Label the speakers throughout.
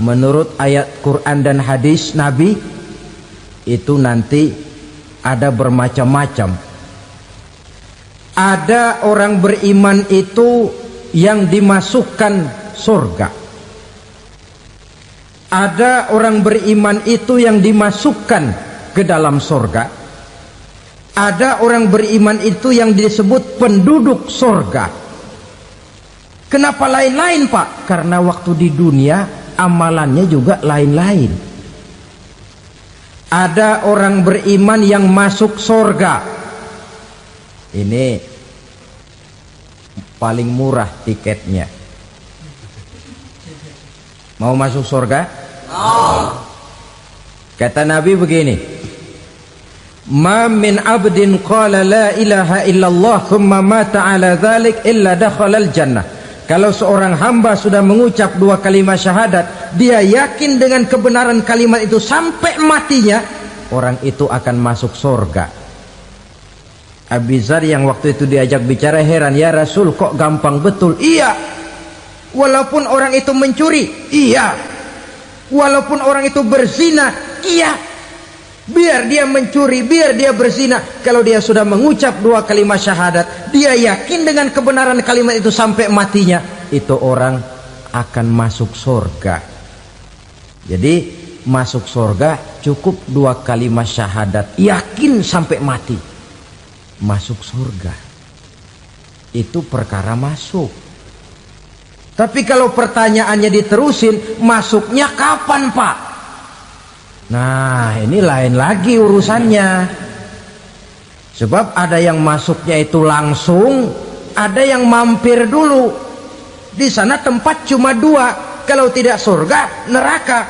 Speaker 1: menurut ayat Quran dan hadis Nabi itu nanti ada bermacam-macam. Ada orang beriman itu yang dimasukkan surga. Ada orang beriman itu yang dimasukkan ke dalam surga. Ada orang beriman itu yang disebut penduduk surga. Kenapa lain-lain, Pak? Karena waktu di dunia amalannya juga lain-lain. Ada orang beriman yang masuk surga. Ini paling murah tiketnya. Mau masuk surga? Kata Nabi begini, ma min abdin qala la ilaha illallah thumma mata ala dhalik illa dakhalal jannah. Kalau seorang hamba sudah mengucap dua kalimat syahadat, dia yakin dengan kebenaran kalimat itu sampai matinya, orang itu akan masuk surga. Abi Dzar yang waktu itu diajak bicara heran, ya Rasul kok gampang betul? Iya, walaupun orang itu mencuri, iya, walaupun orang itu berzina, iya, biar dia mencuri, biar dia berzina, kalau dia sudah mengucap dua kalimat syahadat, dia yakin dengan kebenaran kalimat itu sampai matinya, itu orang akan masuk surga. Jadi masuk surga cukup dua kalimat syahadat, yakin sampai mati, masuk surga. Itu perkara masuk. Tapi kalau pertanyaannya diterusin, masuknya kapan, Pak? Nah, ini lain lagi urusannya. Sebab ada yang masuknya itu langsung, ada yang mampir dulu. Di sana tempat cuma dua, kalau tidak surga, neraka.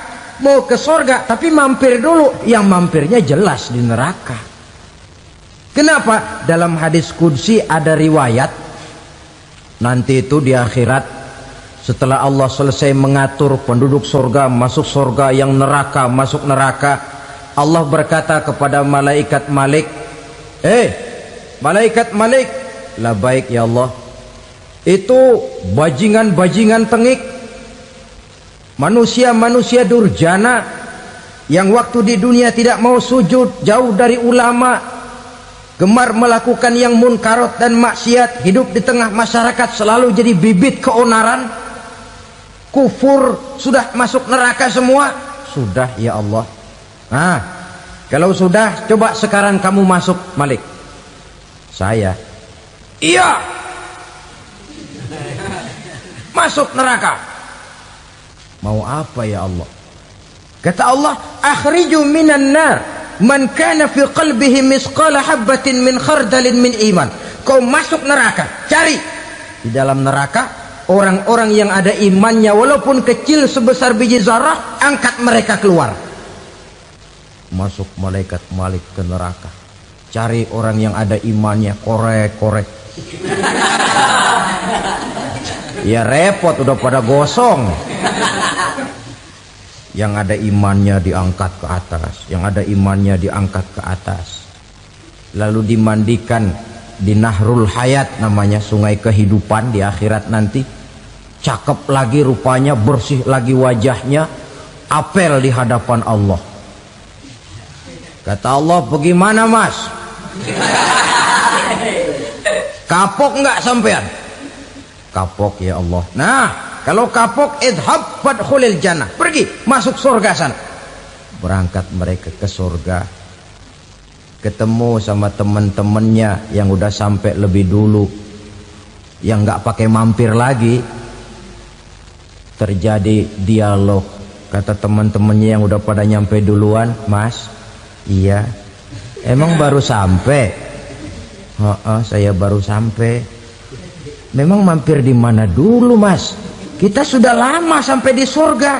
Speaker 1: Mau ke surga tapi mampir dulu, yang mampirnya jelas di neraka. Kenapa? Dalam hadis qudsi ada riwayat, nanti itu di akhirat, setelah Allah selesai mengatur penduduk surga masuk surga, yang neraka masuk neraka, Allah berkata kepada malaikat Malik, malaikat Malik, labaik ya Allah, itu bajingan-bajingan tengik, manusia-manusia durjana yang waktu di dunia tidak mau sujud, jauh dari ulama, gemar melakukan yang munkarat dan maksiat, hidup di tengah masyarakat selalu jadi bibit keonaran, kufur, sudah masuk neraka semua. Sudah ya Allah. Nah, kalau sudah, coba sekarang kamu masuk, Malik. Saya, iya, masuk neraka. Mau apa ya Allah? Kata Allah, akhriju minan nar man kana fi qalbihi misqala habbatin min khardalin min iman. Kau masuk neraka, cari di dalam neraka orang-orang yang ada imannya walaupun kecil sebesar biji zarah, angkat mereka keluar. Masuk malaikat Malik ke neraka, cari orang yang ada imannya, korek-korek. Ya repot, udah pada gosong. Yang ada imannya diangkat ke atas, yang ada imannya diangkat ke atas, lalu dimandikan di Nahrul Hayat, namanya sungai kehidupan di akhirat nanti. Cakep lagi rupanya, bersih lagi wajahnya, apel di hadapan Allah. Kata Allah, bagaimana mas? Kapok nggak sampean? Kapok ya Allah. Nah, kalau kapok, idhab fadkhulil jannah, pergi masuk surga sana. Berangkat mereka ke surga, ketemu sama teman-temannya yang udah sampai lebih dulu, yang nggak pakai mampir lagi. Terjadi dialog. Kata teman-temannya yang udah pada nyampe duluan, mas, iya, emang baru sampai? Saya baru sampai. Memang mampir di mana dulu mas? Kita sudah lama sampai di surga.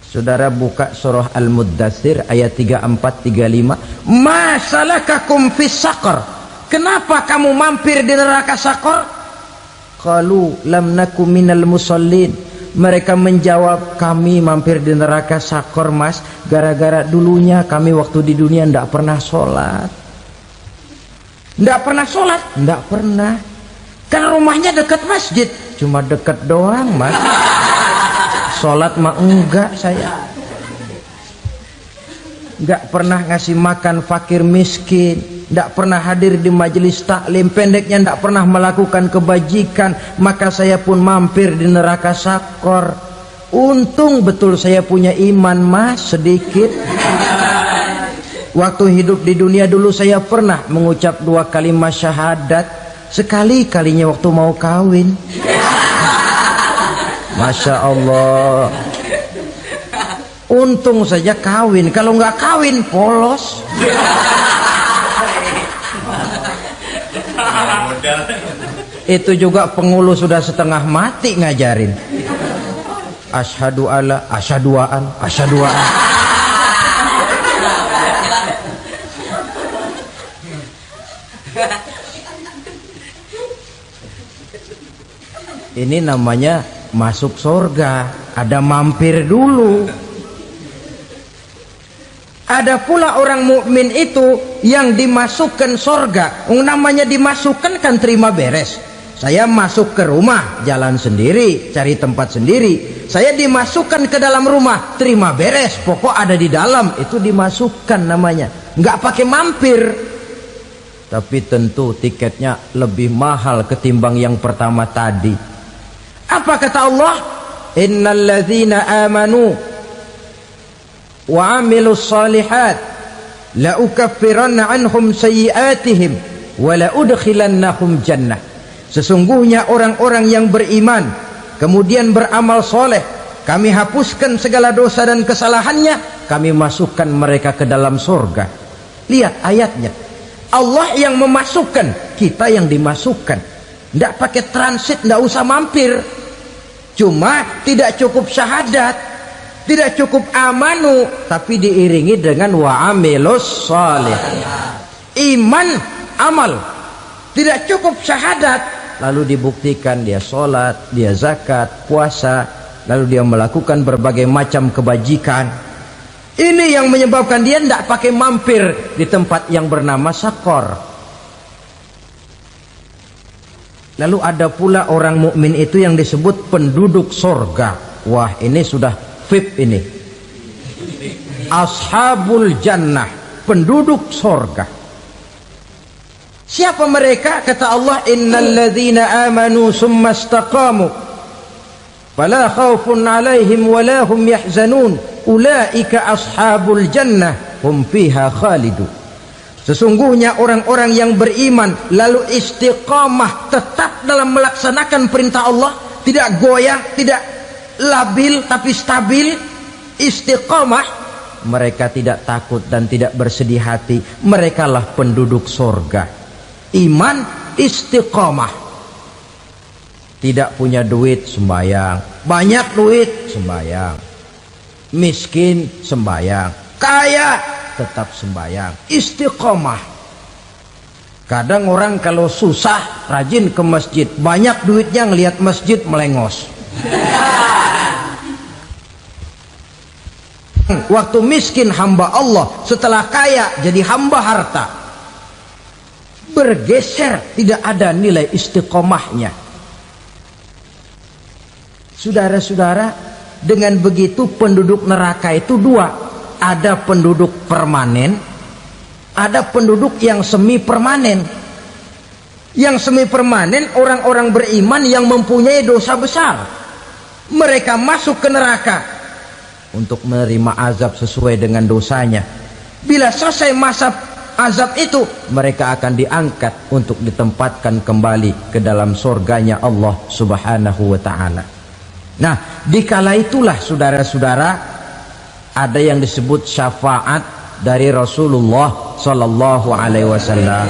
Speaker 1: Saudara buka surah Al-Muddatsir ayat 34-35. Ma salakakum fis saqar? Kenapa kamu mampir di neraka Saqar? Qalu lam naku minal musallin. Mereka menjawab, kami mampir di neraka Saqar mas, gara-gara dulunya kami waktu di dunia tidak pernah sholat. Tidak pernah sholat? Tidak pernah. Kan rumahnya dekat masjid. Cuma dekat doang mas. Sholat mah enggak saya. Enggak pernah ngasih makan fakir miskin, enggak pernah hadir di majelis taklim, pendeknya enggak pernah melakukan kebajikan, maka saya pun mampir di neraka sakor. Untung betul saya punya iman mas sedikit. Waktu hidup di dunia dulu saya pernah mengucap 2 kalimat syahadat, sekali-kalinya waktu mau kawin. Masya Allah. Untung saja kawin, kalau nggak kawin polos. Itu juga pengulu sudah setengah mati ngajarin. Asyhadu alla, asyaduaan, asyaduaan. Ini namanya masuk surga, ada mampir dulu. Ada pula orang mukmin itu yang dimasukkan surga. Namanya dimasukkan kan terima beres. Saya masuk ke rumah, jalan sendiri, cari tempat sendiri. Saya dimasukkan ke dalam rumah, terima beres, pokok ada di dalam, itu dimasukkan namanya. Nggak pakai mampir. Tapi tentu tiketnya lebih mahal ketimbang yang pertama tadi. Apa kata Allah? Innal ladzina amanu wa amilus salihat la ukaffiranna anhum sayyi'atihim wa la udkhilannahum jannah. Sesungguhnya orang-orang yang beriman kemudian beramal soleh, kami hapuskan segala dosa dan kesalahannya, kami masukkan mereka ke dalam surga. Lihat ayatnya, Allah yang memasukkan, kita yang dimasukkan. Tidak pakai transit, tidak usah mampir. Cuma tidak cukup syahadat, tidak cukup amanu, tapi diiringi dengan wa'amilus salih. Iman, amal. Tidak cukup syahadat, lalu dibuktikan dia sholat, dia zakat, puasa, lalu dia melakukan berbagai macam kebajikan. Ini yang menyebabkan dia tidak pakai mampir di tempat yang bernama sakor. Lalu ada pula orang mukmin itu yang disebut penduduk sorga. Wah, ini sudah VIP ini. Ashabul jannah, penduduk sorga. Siapa mereka? Kata Allah, innal ladzina amanu summa istaqamu fala khaufun alaihim wala hum yahzanun ulaika ashabul jannah hum fiha khalidun. Sesungguhnya orang-orang yang beriman lalu istiqamah, tetap dalam melaksanakan perintah Allah, tidak goyah, tidak labil tapi stabil, istiqamah, mereka tidak takut dan tidak bersedih hati. Merekalah penduduk surga. Iman, istiqamah. Tidak punya duit, sembahyang. Banyak duit, sembahyang. Miskin, sembahyang. Kaya, tetap sembahyang. Istiqamah. Kadang orang kalau susah rajin ke masjid, banyak duitnya ngelihat masjid melengos. Waktu miskin hamba Allah, setelah kaya jadi hamba harta. Bergeser, tidak ada nilai istiqomahnya. Saudara-saudara, dengan begitu penduduk neraka itu dua. Ada penduduk permanen, ada penduduk yang semi permanen. Yang semi permanen orang-orang beriman yang mempunyai dosa besar. Mereka masuk ke neraka untuk menerima azab sesuai dengan dosanya. Bila selesai masa azab itu, mereka akan diangkat untuk ditempatkan kembali ke dalam surganya Allah Subhanahu wa ta'ala. Nah, dikala itulah saudara-saudara, ada yang disebut syafaat dari Rasulullah Sallallahu Alaihi Wasallam.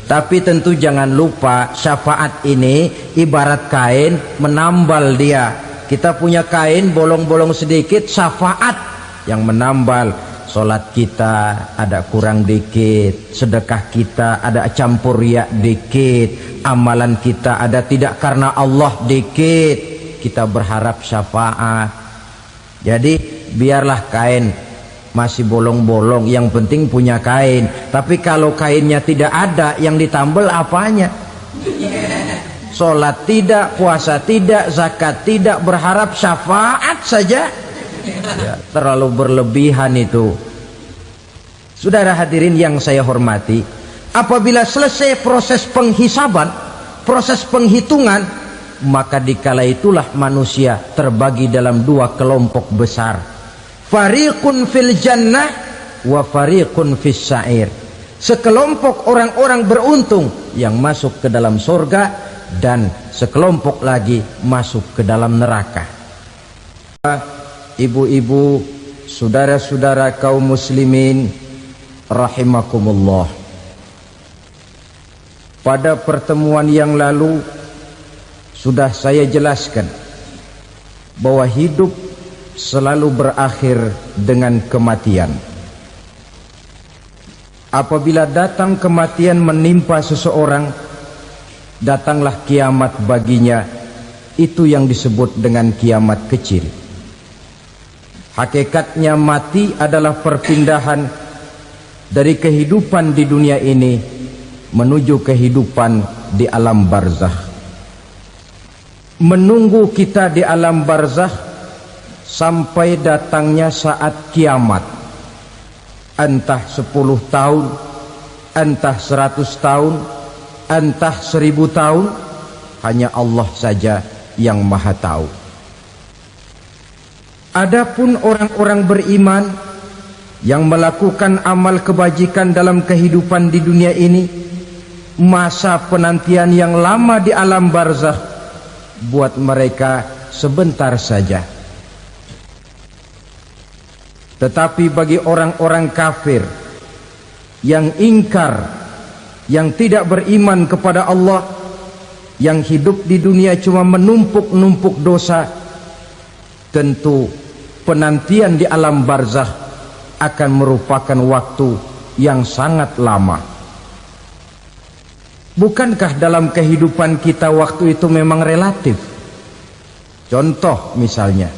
Speaker 1: Tapi tentu jangan lupa, syafaat ini ibarat kain menambal dia. Kita punya kain bolong-bolong sedikit, syafaat yang menambal. Solat kita ada kurang dikit, sedekah kita ada campur riak dikit, amalan kita ada tidak karena Allah dikit, kita berharap syafaat. Jadi biarlah kain masih bolong-bolong, yang penting punya kain. Tapi kalau kainnya tidak ada, yang ditambal apanya? Sholat tidak, puasa tidak, zakat tidak, berharap syafaat syafaat saja. Ya, terlalu berlebihan itu. Saudara hadirin yang saya hormati, apabila selesai proses penghisaban, proses penghitungan, maka dikala itulah manusia terbagi dalam dua kelompok besar. Fariqun fil jannah wa fariqun fis sa'ir. Sekelompok orang-orang beruntung yang masuk ke dalam surga, dan sekelompok lagi masuk ke dalam neraka. Ibu-ibu, saudara-saudara kaum muslimin rahimakumullah. Pada pertemuan yang lalu sudah saya jelaskan bahwa hidup selalu berakhir dengan kematian. Apabila datang kematian menimpa seseorang, datanglah kiamat baginya. Itu yang disebut dengan kiamat kecil. Hakikatnya mati adalah perpindahan dari kehidupan di dunia ini menuju kehidupan di alam barzakh. Menunggu kita di alam barzakh sampai datangnya saat kiamat. Entah 10 tahun, entah 100 tahun, entah 1000 tahun, hanya Allah saja yang maha tahu. Adapun orang-orang beriman yang melakukan amal kebajikan dalam kehidupan di dunia ini, masa penantian yang lama di alam barzakh buat mereka sebentar saja. Tetapi bagi orang-orang kafir yang ingkar, yang tidak beriman kepada Allah, yang hidup di dunia cuma menumpuk-numpuk dosa, tentu penantian di alam barzakh akan merupakan waktu yang sangat lama. Bukankah dalam kehidupan kita waktu itu memang relatif? Contoh misalnya,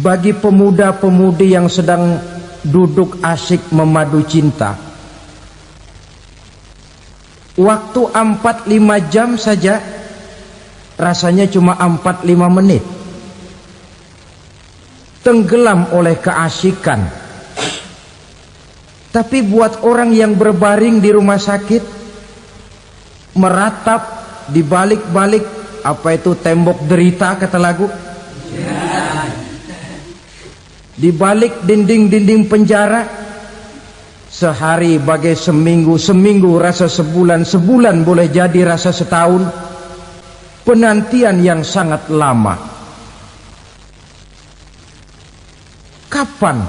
Speaker 1: bagi pemuda-pemudi yang sedang duduk asyik memadu cinta, waktu 4-5 jam saja rasanya cuma 4-5 menit. Tenggelam oleh keasikan. Tapi buat orang yang berbaring di rumah sakit, meratap di balik-balik apa itu tembok derita kata lagu, di balik dinding-dinding penjara, sehari bagai seminggu, seminggu rasa sebulan, sebulan boleh jadi rasa setahun. Penantian yang sangat lama. Kapan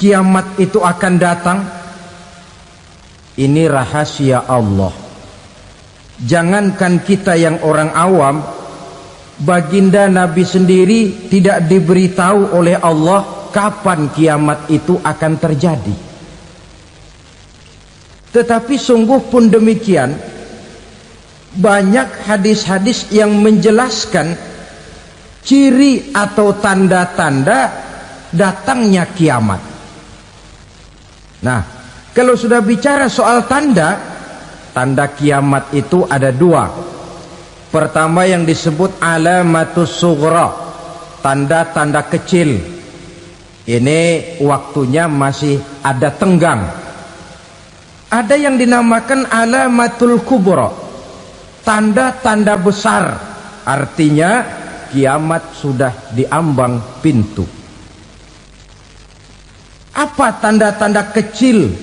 Speaker 1: kiamat itu akan datang? Ini rahasia Allah. Jangankan kita yang orang awam, baginda Nabi sendiri tidak diberitahu oleh Allah kapan kiamat itu akan terjadi. Tetapi sungguh pun demikian, banyak hadis-hadis yang menjelaskan ciri atau tanda-tanda datangnya kiamat. Nah, kalau sudah bicara soal tanda, tanda kiamat itu ada dua. Pertama yang disebut alamatus sughra, tanda-tanda kecil. Ini waktunya masih ada tenggang. Ada yang dinamakan alamatul kubra, tanda-tanda besar. Artinya kiamat sudah diambang pintu. Apa tanda-tanda kecil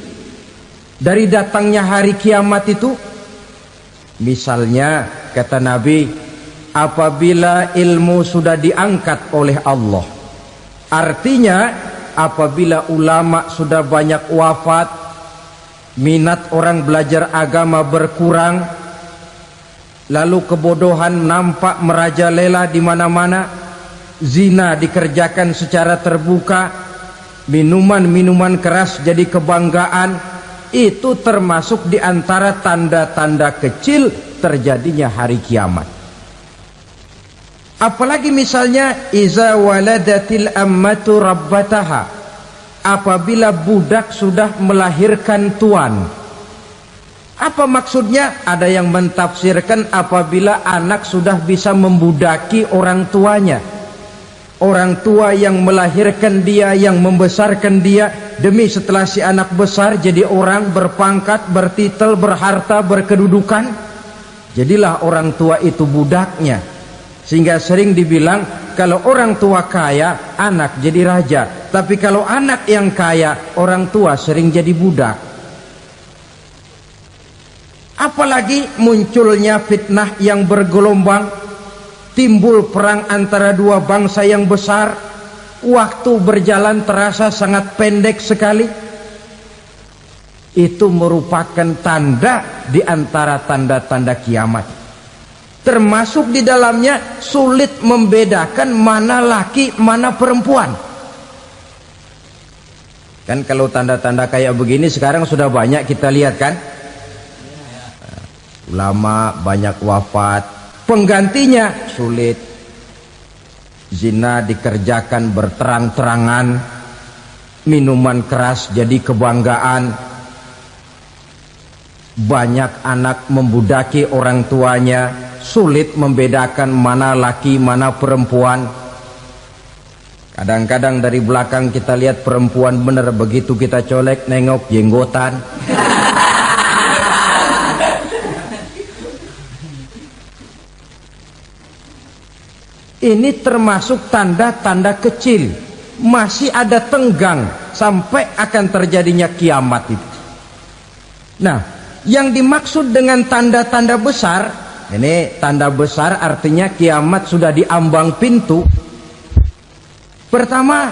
Speaker 1: dari datangnya hari kiamat itu? Misalnya kata Nabi, apabila ilmu sudah diangkat oleh Allah. Artinya apabila ulama sudah banyak wafat, minat orang belajar agama berkurang, lalu kebodohan nampak merajalela di mana-mana, zina dikerjakan secara terbuka, minuman-minuman keras jadi kebanggaan, itu termasuk di antara tanda-tanda kecil terjadinya hari kiamat. Apalagi misalnya iza waladatil ammatu rabbataha, apabila budak sudah melahirkan tuan. Apa maksudnya? Ada yang mentafsirkan apabila anak sudah bisa membudaki orang tuanya. Orang tua yang melahirkan dia, yang membesarkan dia, demi setelah si anak besar jadi orang berpangkat, bertitel, berharta, berkedudukan, jadilah orang tua itu budaknya. Sehingga sering dibilang kalau orang tua kaya, anak jadi raja. Tapi kalau anak yang kaya, orang tua sering jadi budak. Apalagi munculnya fitnah yang bergelombang, timbul perang antara dua bangsa yang besar, waktu berjalan terasa sangat pendek sekali. Itu merupakan tanda di antara tanda-tanda kiamat. Termasuk di dalamnya sulit membedakan mana laki, mana perempuan. Kan kalau tanda-tanda kayak begini sekarang sudah banyak kita lihat kan. Ulama banyak wafat, penggantinya sulit. Zina dikerjakan berterang-terangan, minuman keras jadi kebanggaan, banyak anak membudaki orang tuanya, sulit membedakan mana laki mana perempuan. Kadang-kadang dari belakang kita lihat perempuan bener, begitu kita colek nengok jenggotan. Ini termasuk tanda-tanda kecil, masih ada tenggang sampai akan terjadinya kiamat itu. Nah, yang dimaksud dengan tanda-tanda besar, ini tanda besar artinya kiamat sudah diambang pintu. Pertama,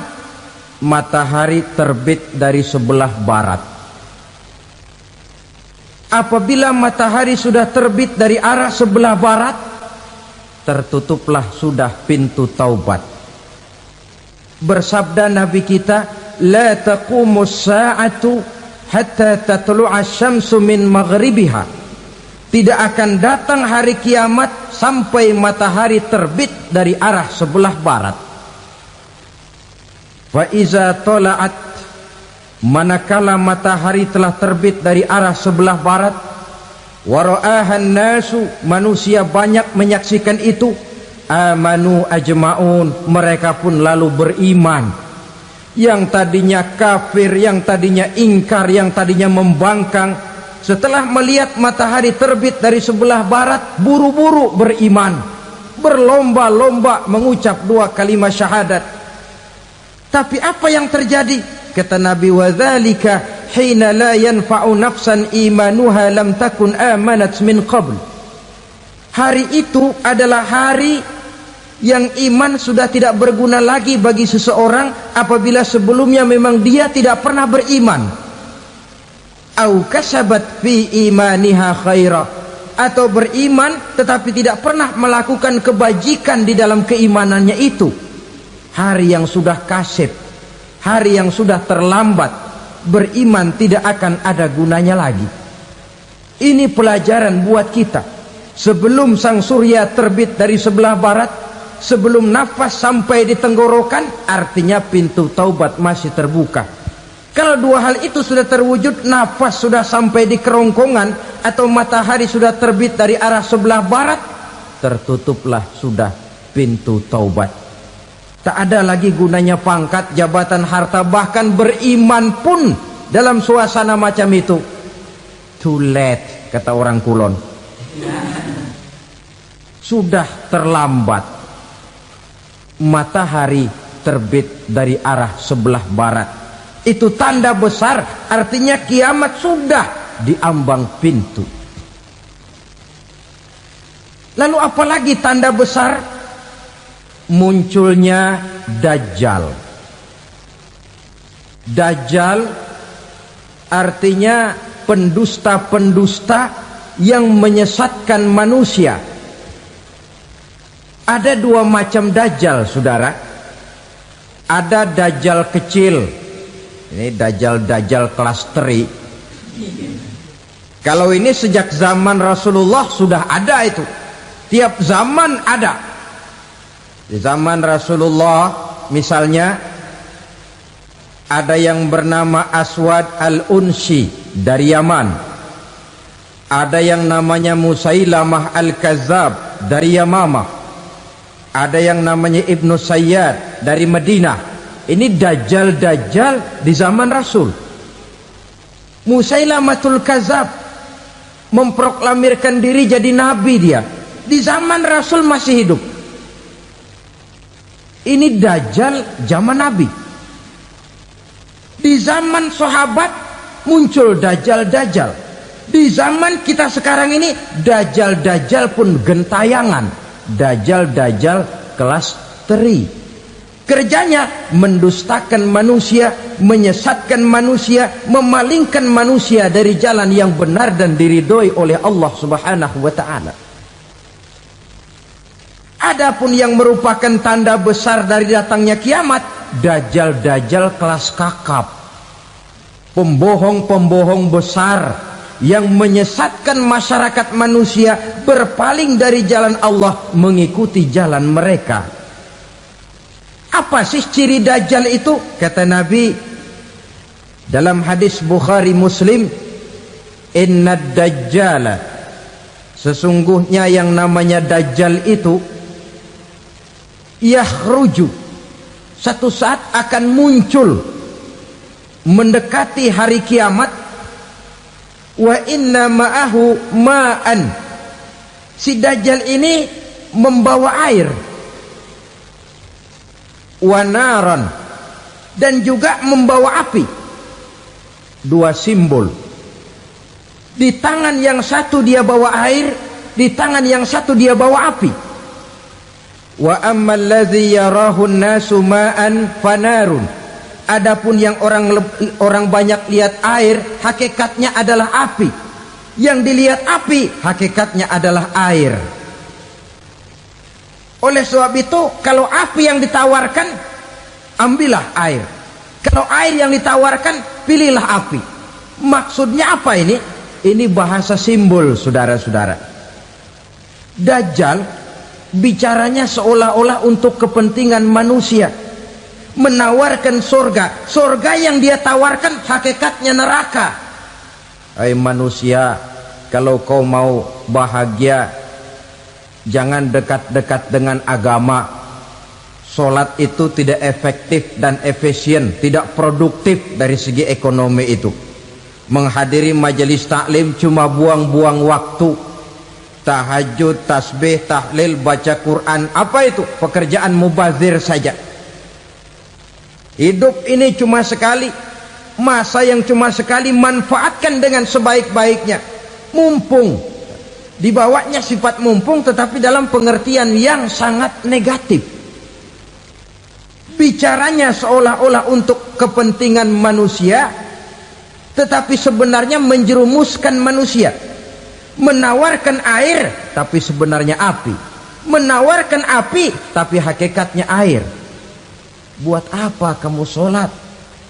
Speaker 1: matahari terbit dari sebelah barat. Apabila matahari sudah terbit dari arah sebelah barat, tertutuplah sudah pintu taubat. Bersabda Nabi kita, la taqumus sa'atu hatta tatlu'a syamsu min maghribiha. Tidak akan datang hari kiamat sampai matahari terbit dari arah sebelah barat. Fa iza tala'at, manakala matahari telah terbit dari arah sebelah barat, wara'ahan nasu, manusia banyak menyaksikan itu, amanu ajma'un, mereka pun lalu beriman. Yang tadinya kafir, yang tadinya ingkar, yang tadinya membangkang, setelah melihat matahari terbit dari sebelah barat, buru-buru beriman, berlomba-lomba mengucap dua kalimat syahadat. Tapi apa yang terjadi? Kata Nabi, wadzalika hina la yanfa'u nafsan imanuha lam takun amanat min qabl. Hari itu adalah hari yang iman sudah tidak berguna lagi bagi seseorang apabila sebelumnya memang dia tidak pernah beriman. Au kasabat fi imaniha khaira, atau beriman tetapi tidak pernah melakukan kebajikan di dalam keimanannya itu. Hari yang sudah kasib, hari yang sudah terlambat, beriman tidak akan ada gunanya lagi. Ini pelajaran buat kita. Sebelum sang surya terbit dari sebelah barat, sebelum nafas sampai di tenggorokan, artinya pintu taubat masih terbuka. Kalau dua hal itu sudah terwujud, nafas sudah sampai di kerongkongan atau matahari sudah terbit dari arah sebelah barat, tertutuplah sudah pintu taubat. Tak ada lagi gunanya pangkat, jabatan, harta, bahkan beriman pun dalam suasana macam itu. Too late, kata orang Kulon. Sudah terlambat. Matahari terbit dari arah sebelah barat. Itu tanda besar, artinya kiamat sudah diambang pintu. Lalu apalagi tanda besar? Munculnya Dajjal. Dajjal artinya pendusta-pendusta yang menyesatkan manusia. Ada dua macam Dajjal, saudara. Ada Dajjal kecil. Ini Dajjal kelas teri. Kalau ini sejak zaman Rasulullah sudah ada itu. Tiap zaman ada. Di zaman Rasulullah misalnya ada yang bernama Aswad al-Unsi dari Yaman. Ada yang namanya Musailamah al-Kazzab dari Yamamah. Ada yang namanya Ibnu Sayyad dari Madinah. Ini dajjal-dajjal di zaman Rasul. Musailamatul Kazab memproklamirkan diri jadi nabi dia. Di zaman Rasul masih hidup. Ini dajjal zaman Nabi. Di zaman sahabat muncul dajjal-dajjal. Di zaman kita sekarang ini dajjal-dajjal pun gentayangan. Dajjal-dajjal kelas teri. Kerjanya mendustakan manusia, menyesatkan manusia, memalingkan manusia dari jalan yang benar dan diridhoi oleh Allah Subhanahu wa taala. Adapun yang merupakan tanda besar dari datangnya kiamat, dajjal-dajjal kelas kakap. Pembohong-pembohong besar yang menyesatkan masyarakat manusia berpaling dari jalan Allah mengikuti jalan mereka. Apa sih ciri dajjal itu? Kata Nabi dalam hadis Bukhari Muslim, "Inna dajjala", sesungguhnya yang namanya dajjal itu yakhruju, satu saat akan muncul mendekati hari kiamat. Wa inna ma'ahu ma'an, si dajjal ini membawa air. Wa naran, dan juga membawa api. Dua simbol. Di tangan yang satu dia bawa air, di tangan yang satu dia bawa api. Wa ammal ladzi yarahu an-nasu ma'an fanarun, adapun yang orang banyak lihat air, hakikatnya adalah api. Yang dilihat api, hakikatnya adalah air. Oleh sebab itu, kalau api yang ditawarkan, ambillah air. Kalau air yang ditawarkan, pilihlah api. Maksudnya apa ini? Ini bahasa simbol, saudara-saudara. Dajjal bicaranya seolah-olah untuk kepentingan manusia, menawarkan surga. Surga yang dia tawarkan hakikatnya neraka. Hai manusia, kalau kau mau bahagia, jangan dekat-dekat dengan agama. Sholat itu tidak efektif dan efisien, tidak produktif dari segi ekonomi itu. Menghadiri majelis taklim cuma buang-buang waktu. Tahajud, tasbih, tahlil, baca Quran, apa itu? Pekerjaan mubazir saja. Hidup ini cuma sekali, masa yang cuma sekali, manfaatkan dengan sebaik-baiknya. Mumpung, dibawanya sifat mumpung, tetapi dalam pengertian yang sangat negatif. Bicaranya seolah-olah untuk kepentingan manusia, tetapi sebenarnya menjerumuskan manusia. Menawarkan air, tapi sebenarnya api. Menawarkan api, tapi hakikatnya air. Buat apa kamu sholat?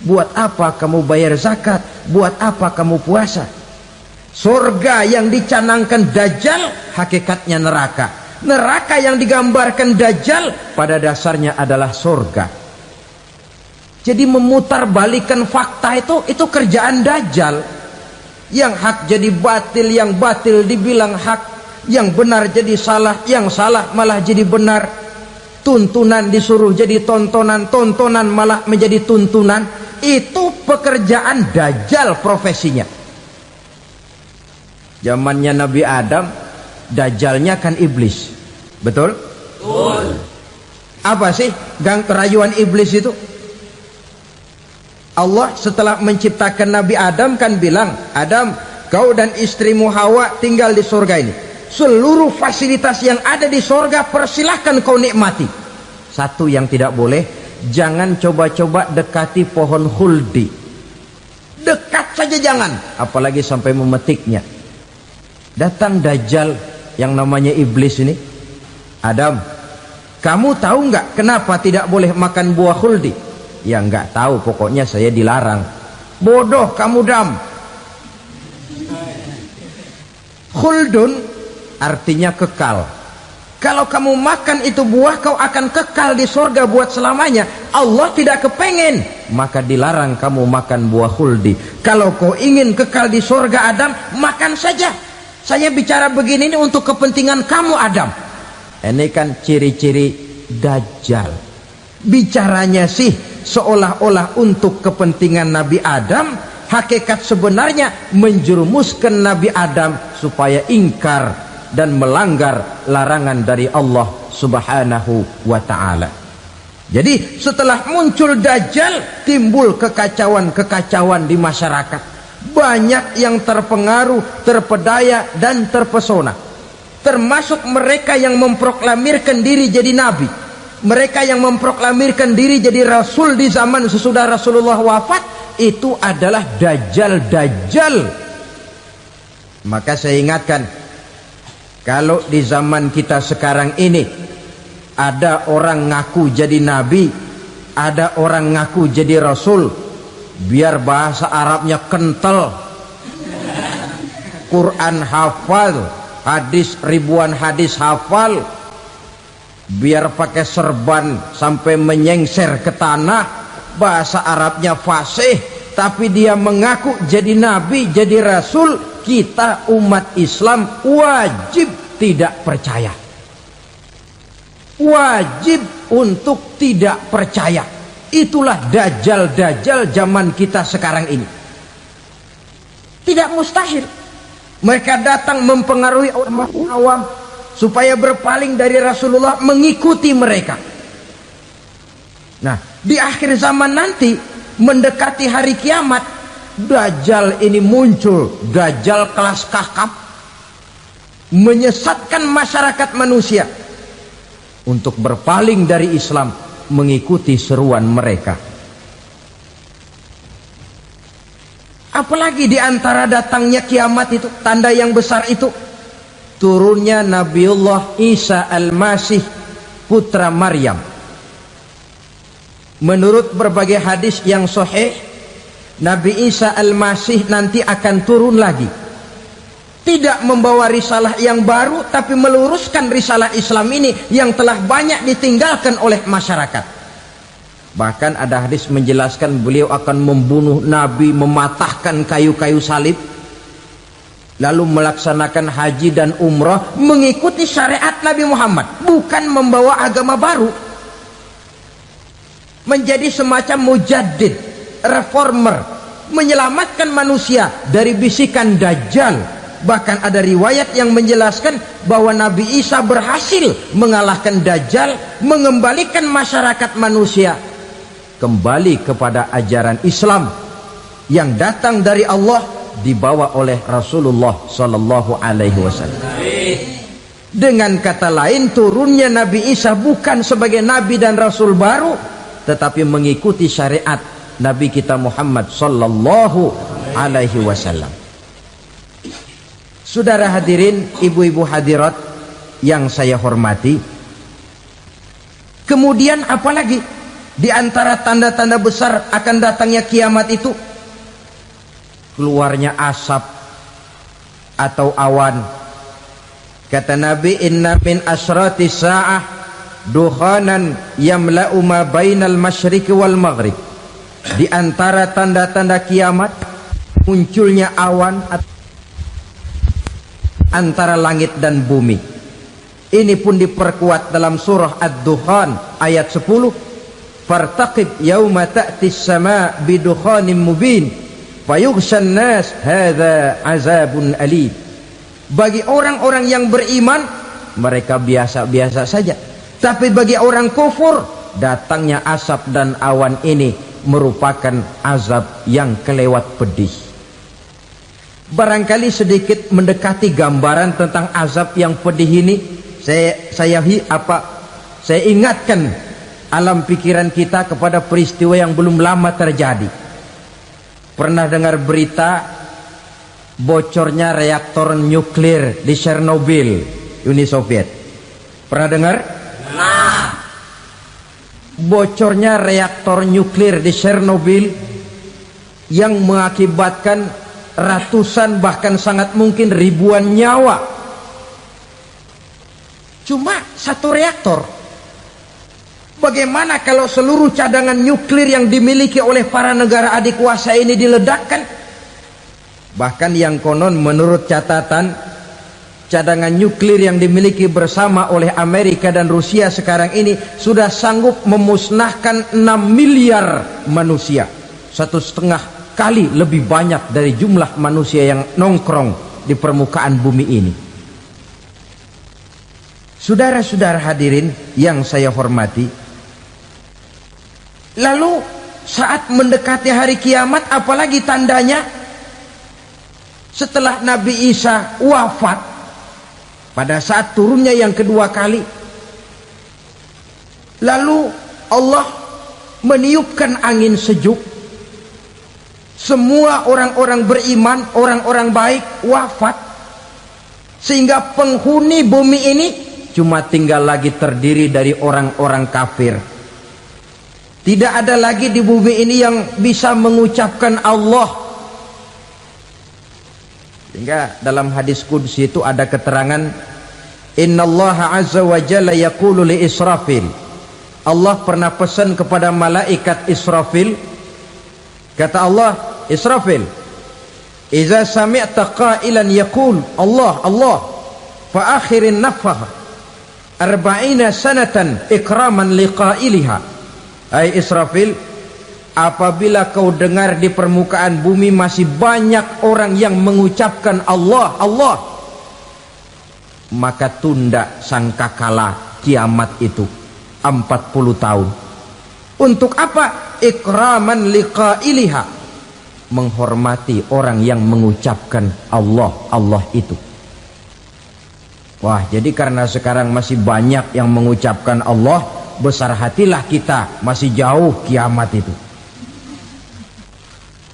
Speaker 1: Buat apa kamu bayar zakat? Buat apa kamu puasa? Surga yang dicanangkan dajjal, hakikatnya neraka. Neraka yang digambarkan dajjal, pada dasarnya adalah surga. Jadi memutarbalikkan fakta itu kerjaan dajjal. Yang hak jadi batil, yang batil dibilang hak, yang benar jadi salah, yang salah malah jadi benar. Tuntunan disuruh jadi tontonan, tontonan malah menjadi tuntunan. Itu pekerjaan dajjal profesinya. Zamannya Nabi Adam, dajjalnya kan iblis. Betul? Betul. Apa sih gang kerayuan iblis itu? Allah setelah menciptakan Nabi Adam kan bilang, Adam, kau dan istrimu Hawa tinggal di surga ini. Seluruh fasilitas yang ada di surga persilahkan kau nikmati. Satu yang tidak boleh, jangan coba-coba dekati pohon khuldi. Dekat saja jangan, apalagi sampai memetiknya. Datang dajjal yang namanya iblis ini. Adam, kamu tahu nggak kenapa tidak boleh makan buah khuldi? Ya nggak tahu, pokoknya saya dilarang. Bodoh kamu Dam. Khuldun artinya kekal. Kalau kamu makan itu buah, kau akan kekal di surga buat selamanya. Allah tidak kepengen, maka dilarang kamu makan buah khuldi. Kalau kau ingin kekal di surga Adam, makan saja. Saya bicara begini ini untuk kepentingan kamu Adam. Ini kan ciri-ciri Dajjal. Bicaranya sih seolah-olah untuk kepentingan Nabi Adam, hakikat sebenarnya menjerumuskan Nabi Adam supaya ingkar dan melanggar larangan dari Allah Subhanahu wa ta'ala. Jadi setelah muncul Dajjal, timbul kekacauan-kekacauan di masyarakat. Banyak yang terpengaruh, terpedaya dan terpesona, termasuk mereka yang memproklamirkan diri jadi nabi, mereka yang memproklamirkan diri jadi rasul di zaman sesudah Rasulullah wafat. Itu adalah Dajjal. Maka saya ingatkan, kalau di zaman kita sekarang ini ada orang ngaku jadi nabi, ada orang ngaku jadi rasul, biar bahasa Arabnya kental, Quran hafal, hadis ribuan hadis hafal, biar pakai serban sampai menyengser ke tanah, bahasa Arabnya fasih, tapi dia mengaku jadi nabi, jadi rasul, kita umat Islam wajib tidak percaya, wajib untuk tidak percaya. Itulah dajjal zaman kita sekarang ini. Tidak mustahil mereka datang mempengaruhi orang awam supaya berpaling dari Rasulullah, mengikuti mereka. Nah, di akhir zaman nanti, mendekati hari kiamat, Dajjal ini muncul. Dajjal kelas kakap, menyesatkan masyarakat manusia untuk berpaling dari Islam, mengikuti seruan mereka. Apalagi di antara datangnya kiamat itu, tanda yang besar itu, turunnya Nabiullah Isa Al-Masih, putra Maryam. Menurut berbagai hadis yang sahih, Nabi Isa Al-Masih nanti akan turun lagi, tidak membawa risalah yang baru, tapi meluruskan risalah Islam ini yang telah banyak ditinggalkan oleh masyarakat. Bahkan ada hadis menjelaskan beliau akan membunuh Nabi, mematahkan kayu-kayu salib, lalu melaksanakan haji dan umrah mengikuti syariat Nabi Muhammad, bukan membawa agama baru. Menjadi semacam mujaddid, reformer, menyelamatkan manusia dari bisikan Dajjal. Bahkan ada riwayat yang menjelaskan bahwa Nabi Isa berhasil mengalahkan Dajjal, mengembalikan masyarakat manusia kembali kepada ajaran Islam yang datang dari Allah, dibawa oleh Rasulullah Sallallahu Alaihi Wasallam. Dengan kata lain, turunnya Nabi Isa bukan sebagai Nabi dan Rasul baru, tetapi mengikuti syariat Nabi kita Muhammad Sallallahu Alaihi Wasallam. Saudara hadirin, ibu-ibu hadirat yang saya hormati, kemudian apalagi di antara tanda-tanda besar akan datangnya kiamat itu? Keluarnya asap atau awan. Kata Nabi, inna min asyrati sa'ah dukhanan yamla'u ma bainal masyriqi wal maghrib. Di antara tanda-tanda kiamat, munculnya awan antara langit dan bumi. Ini pun diperkuat dalam surah Ad-Dukhan ayat 10, fartaqib yauma ta'tis sama bidukhanim mubin fayughshan nas hadza azabun alim. Bagi orang-orang yang beriman, mereka biasa-biasa saja, tapi bagi orang kufur, datangnya asap dan awan ini merupakan azab yang kelewat pedih. Barangkali sedikit mendekati gambaran tentang azab yang pedih ini, saya ingatkan alam pikiran kita kepada peristiwa yang belum lama terjadi. Pernah dengar berita bocornya reaktor nuklir di Chernobyl, Uni Soviet? Pernah dengar? Nah, bocornya reaktor nuklir di Chernobyl yang mengakibatkan ratusan bahkan sangat mungkin ribuan nyawa. Cuma satu reaktor. Bagaimana kalau seluruh cadangan nuklir yang dimiliki oleh para negara adik kuasa ini diledakkan? Bahkan yang konon menurut catatan cadangan nuklir yang dimiliki bersama oleh Amerika dan Rusia sekarang ini sudah sanggup memusnahkan 6 miliar manusia, 1,5 kali lebih banyak dari jumlah manusia yang nongkrong di permukaan bumi ini. Saudara-saudara hadirin yang saya hormati, lalu saat mendekati hari kiamat, apalagi tandanya setelah Nabi Isa wafat, pada saat turunnya yang kedua kali, lalu Allah meniupkan angin sejuk, semua orang-orang beriman, orang-orang baik wafat, sehingga penghuni bumi ini cuma tinggal lagi terdiri dari orang-orang kafir. Tidak ada lagi di bumi ini yang bisa mengucapkan Allah. Sehingga dalam hadis qudsi itu ada keterangan, innallaha azza wa jalla yaqulu li Israfil. Allah pernah pesan kepada malaikat Israfil, kata Allah, Israfil, idza sami'ta qailan yaqul Allah Allah fa akhirin nafah 40 sanatan ikraman liqailiha. Hai Israfil, apabila kau dengar di permukaan bumi masih banyak orang yang mengucapkan Allah Allah, maka tunda sangkakala kiamat itu 40 tahun. Untuk apa? Ikraman liqailiha, menghormati orang yang mengucapkan Allah Allah itu. Wah, jadi karena sekarang masih banyak yang mengucapkan Allah, besar hatilah kita, masih jauh kiamat itu.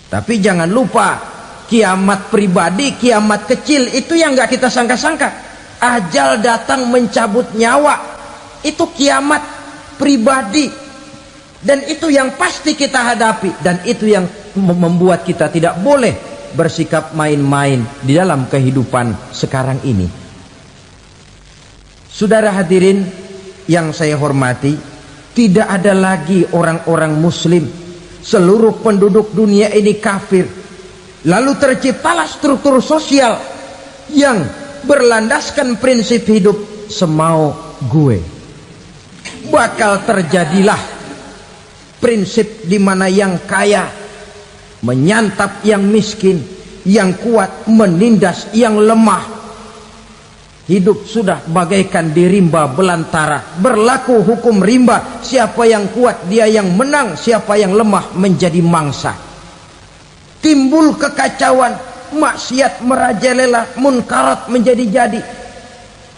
Speaker 1: Tapi jangan lupa, kiamat pribadi, kiamat kecil itu yang gak kita sangka-sangka. Ajal datang mencabut nyawa, itu kiamat pribadi, dan itu yang pasti kita hadapi, dan itu yang membuat kita tidak boleh bersikap main-main di dalam kehidupan sekarang ini. Saudara hadirin yang saya hormati, tidak ada lagi orang-orang muslim. Seluruh penduduk dunia ini kafir. Lalu terciptalah struktur sosial yang berlandaskan prinsip hidup semau gue. Bakal terjadilah prinsip di mana yang kaya menyantap yang miskin, yang kuat menindas yang lemah. Hidup sudah bagaikan di rimba belantara, berlaku hukum rimba, siapa yang kuat dia yang menang, siapa yang lemah menjadi mangsa. Timbul kekacauan, maksiat merajalela, munkarat menjadi-jadi,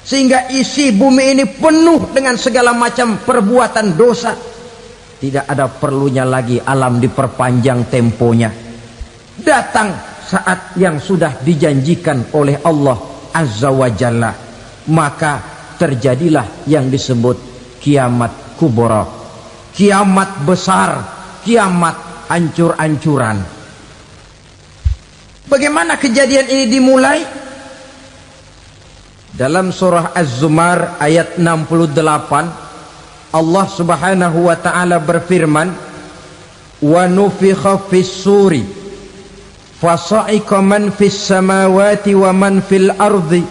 Speaker 1: sehingga isi bumi ini penuh dengan segala macam perbuatan dosa. Tidak ada perlunya lagi alam diperpanjang temponya. Datang saat yang sudah dijanjikan oleh Allah Azza wa Jalla, maka terjadilah yang disebut kiamat kubra, kiamat besar, kiamat ancur-ancuran. Bagaimana kejadian ini dimulai? Dalam surah Az-Zumar ayat 68, Allah Subhanahu wa taala berfirman, wa nufikha fis suri fasa'iqa man fis samawati wa man fil ardi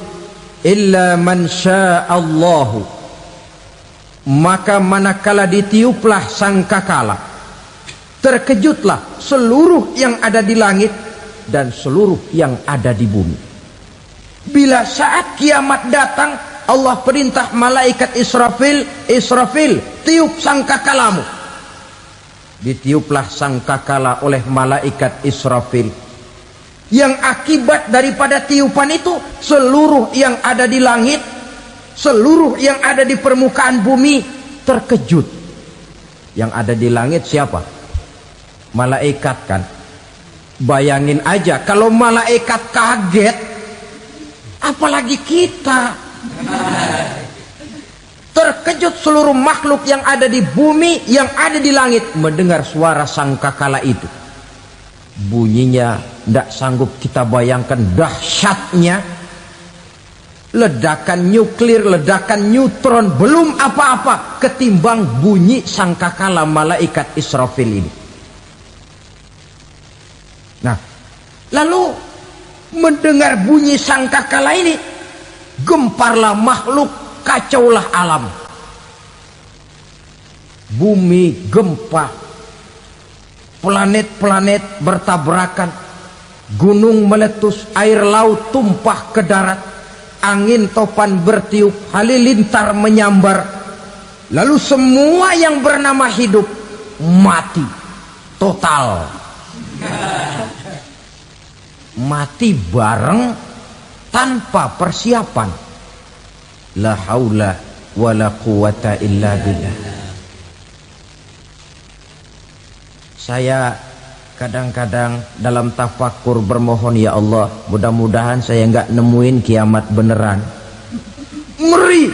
Speaker 1: illa man sya'allahu. Maka manakala ditiuplah sangkakala, terkejutlah seluruh yang ada di langit dan seluruh yang ada di bumi. Bila saat kiamat datang, Allah perintah malaikat Israfil, Israfil, tiup sangkakalamu. Ditiuplah sangkakala oleh malaikat Israfil. Yang akibat daripada tiupan itu, seluruh yang ada di langit, seluruh yang ada di permukaan bumi terkejut. Yang ada di langit siapa? Malaikat kan. Bayangin aja kalau malaikat kaget, apalagi kita. Terkejut seluruh makhluk yang ada di bumi, yang ada di langit mendengar suara sangkakala itu. Bunyinya tidak sanggup kita bayangkan dahsyatnya. Ledakan nuklir, ledakan neutron, belum apa-apa ketimbang bunyi sangkakala malaikat Israfil ini. Nah, lalu mendengar bunyi sangkakala ini, gemparlah makhluk, kacaulah alam. Bumi gempa, planet-planet bertabrakan, gunung meletus, air laut tumpah ke darat, angin topan bertiup, halilintar menyambar, lalu semua yang bernama hidup mati total. Mati bareng tanpa persiapan. La haula wala quwata illa billah. Saya kadang-kadang dalam tafakur bermohon, ya Allah, mudah-mudahan saya enggak nemuin kiamat beneran. Ngeri.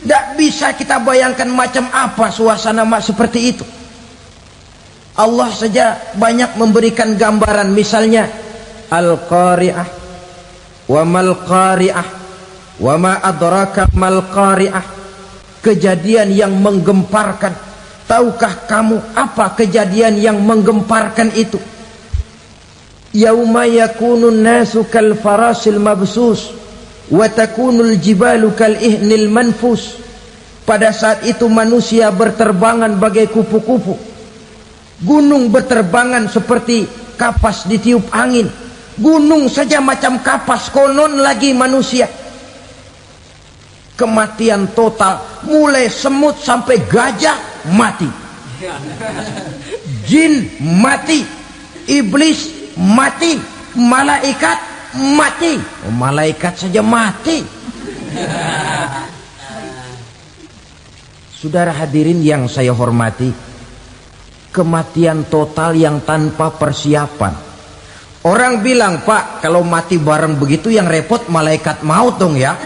Speaker 1: Tidak bisa kita bayangkan macam apa suasana seperti itu. Allah saja banyak memberikan gambaran, misalnya Al-Qari'ah, wa mal qari'ah, wa ma adraka mal qari'ah. Kejadian yang menggemparkan. Tahukah kamu apa kejadian yang menggemparkan itu? Yauma yakunun nasu kal farasil mabsus wa takunul jibalu kal ihnil manfus. Pada saat itu manusia berterbangan bagai kupu-kupu, gunung berterbangan seperti kapas ditiup angin. Gunung saja macam kapas, konon lagi manusia. Kematian total, mulai semut sampai gajah mati, jin mati, iblis mati, malaikat mati. Malaikat saja mati. Saudara hadirin yang saya hormati, kematian total yang tanpa persiapan. Orang bilang, Pak, kalau mati bareng begitu yang repot malaikat maut dong ya.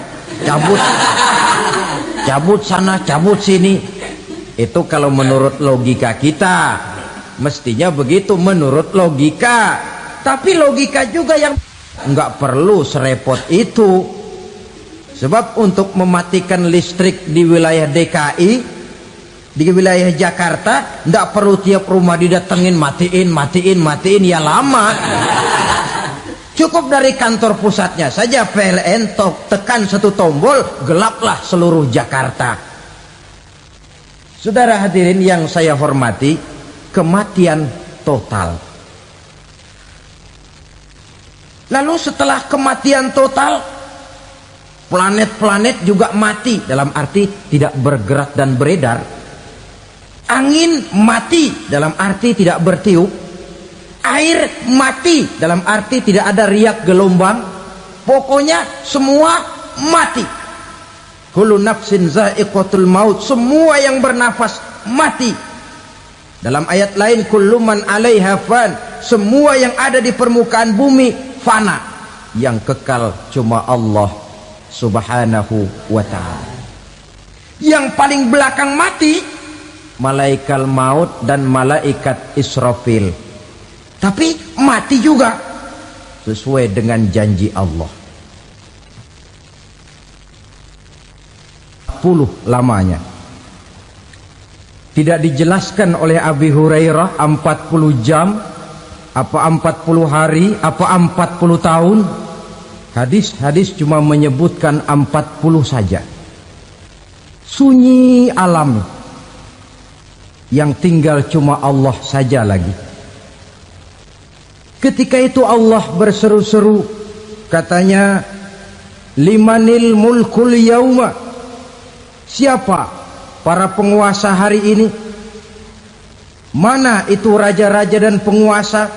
Speaker 1: Cabut sana, cabut sini. Itu kalau menurut logika kita, mestinya begitu menurut logika. Tapi logika juga yang nggak perlu serepot itu. Sebab untuk mematikan listrik di wilayah DKI, di wilayah Jakarta, nggak perlu tiap rumah didatengin, matiin, ya lama. Cukup dari kantor pusatnya saja PLN, tekan satu tombol, gelaplah seluruh Jakarta. Saudara hadirin yang saya hormati, kematian total. Lalu setelah kematian total, planet-planet juga mati, dalam arti tidak bergerak dan beredar. Angin mati, dalam arti tidak bertiup. Air mati, dalam arti tidak ada riak gelombang. Pokoknya semua mati. Kullu nafsin za'iqatul maut, semua yang bernafas mati. Dalam ayat lain, kullu man 'alaiha fan, semua yang ada di permukaan bumi fana. Yang kekal cuma Allah Subhanahu wa ta'ala. Yang paling belakang mati malaikat maut dan malaikat Israfil. Tapi mati juga sesuai dengan janji Allah. 40 lamanya. Tidak dijelaskan oleh Abi Hurairah 40 jam, apa 40 hari, apa 40 tahun. Hadis-hadis cuma menyebutkan 40 saja. Sunyi alam, yang tinggal cuma Allah saja lagi. Ketika itu Allah berseru-seru, katanya, limanil mulkul yauma, siapa para penguasa hari ini? Mana itu raja-raja dan penguasa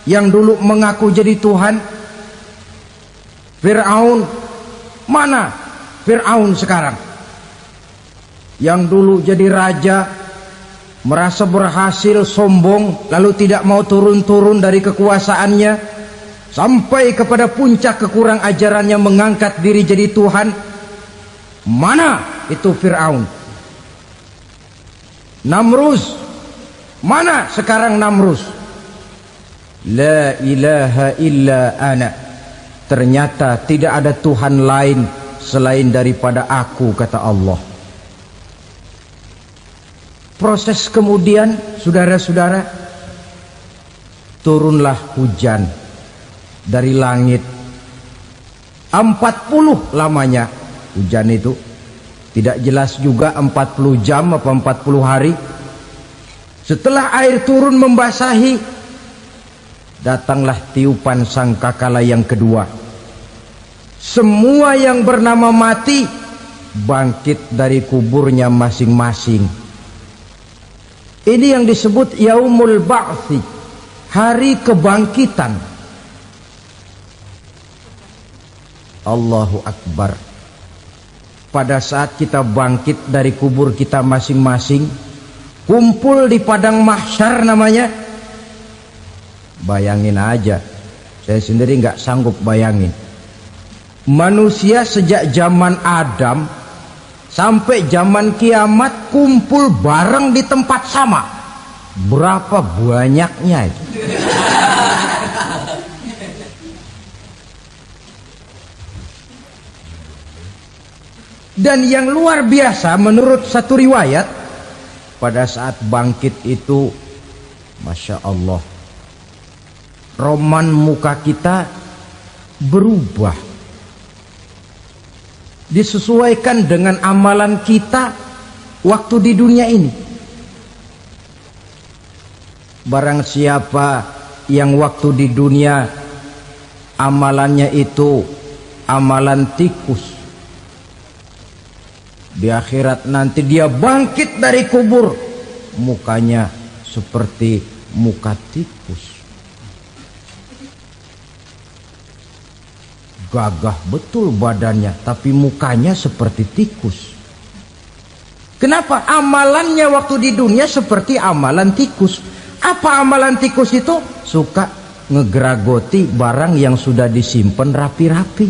Speaker 1: yang dulu mengaku jadi Tuhan? Fir'aun, mana Fir'aun sekarang? Yang dulu jadi raja, merasa berhasil, sombong, lalu tidak mau turun-turun dari kekuasaannya, sampai kepada puncak kekurang ajarannya mengangkat diri jadi Tuhan. Mana itu Fir'aun? Namrus, mana sekarang Namrus? La ilaha illa ana, ternyata tidak ada Tuhan lain selain daripada aku, kata Allah. Proses kemudian, saudara-saudara, turunlah hujan dari langit. 40 lamanya hujan itu. Tidak jelas juga 40 jam apa 40 hari. Setelah air turun membasahi, datanglah tiupan sangkakala yang kedua. Semua yang bernama mati bangkit dari kuburnya masing-masing. Ini yang disebut Yaumul Ba'thi, hari kebangkitan. Allahu Akbar. Pada saat kita bangkit dari kubur kita masing-masing, kumpul di padang mahsyar namanya. Bayangin aja, saya sendiri nggak sanggup bayangin. Manusia sejak zaman Adam sampai zaman kiamat kumpul bareng di tempat sama. Berapa banyaknya itu? Dan yang luar biasa menurut satu riwayat, pada saat bangkit itu, Masya Allah, roman muka kita berubah, disesuaikan dengan amalan kita waktu di dunia ini. Barang siapa yang waktu di dunia amalannya itu amalan tikus, di akhirat nanti dia bangkit dari kubur, mukanya seperti muka tikus. Gagah betul badannya, tapi mukanya seperti tikus. Kenapa? Amalannya waktu di dunia seperti amalan tikus. Apa amalan tikus itu? Suka ngegeragoti barang yang sudah disimpan rapi-rapi.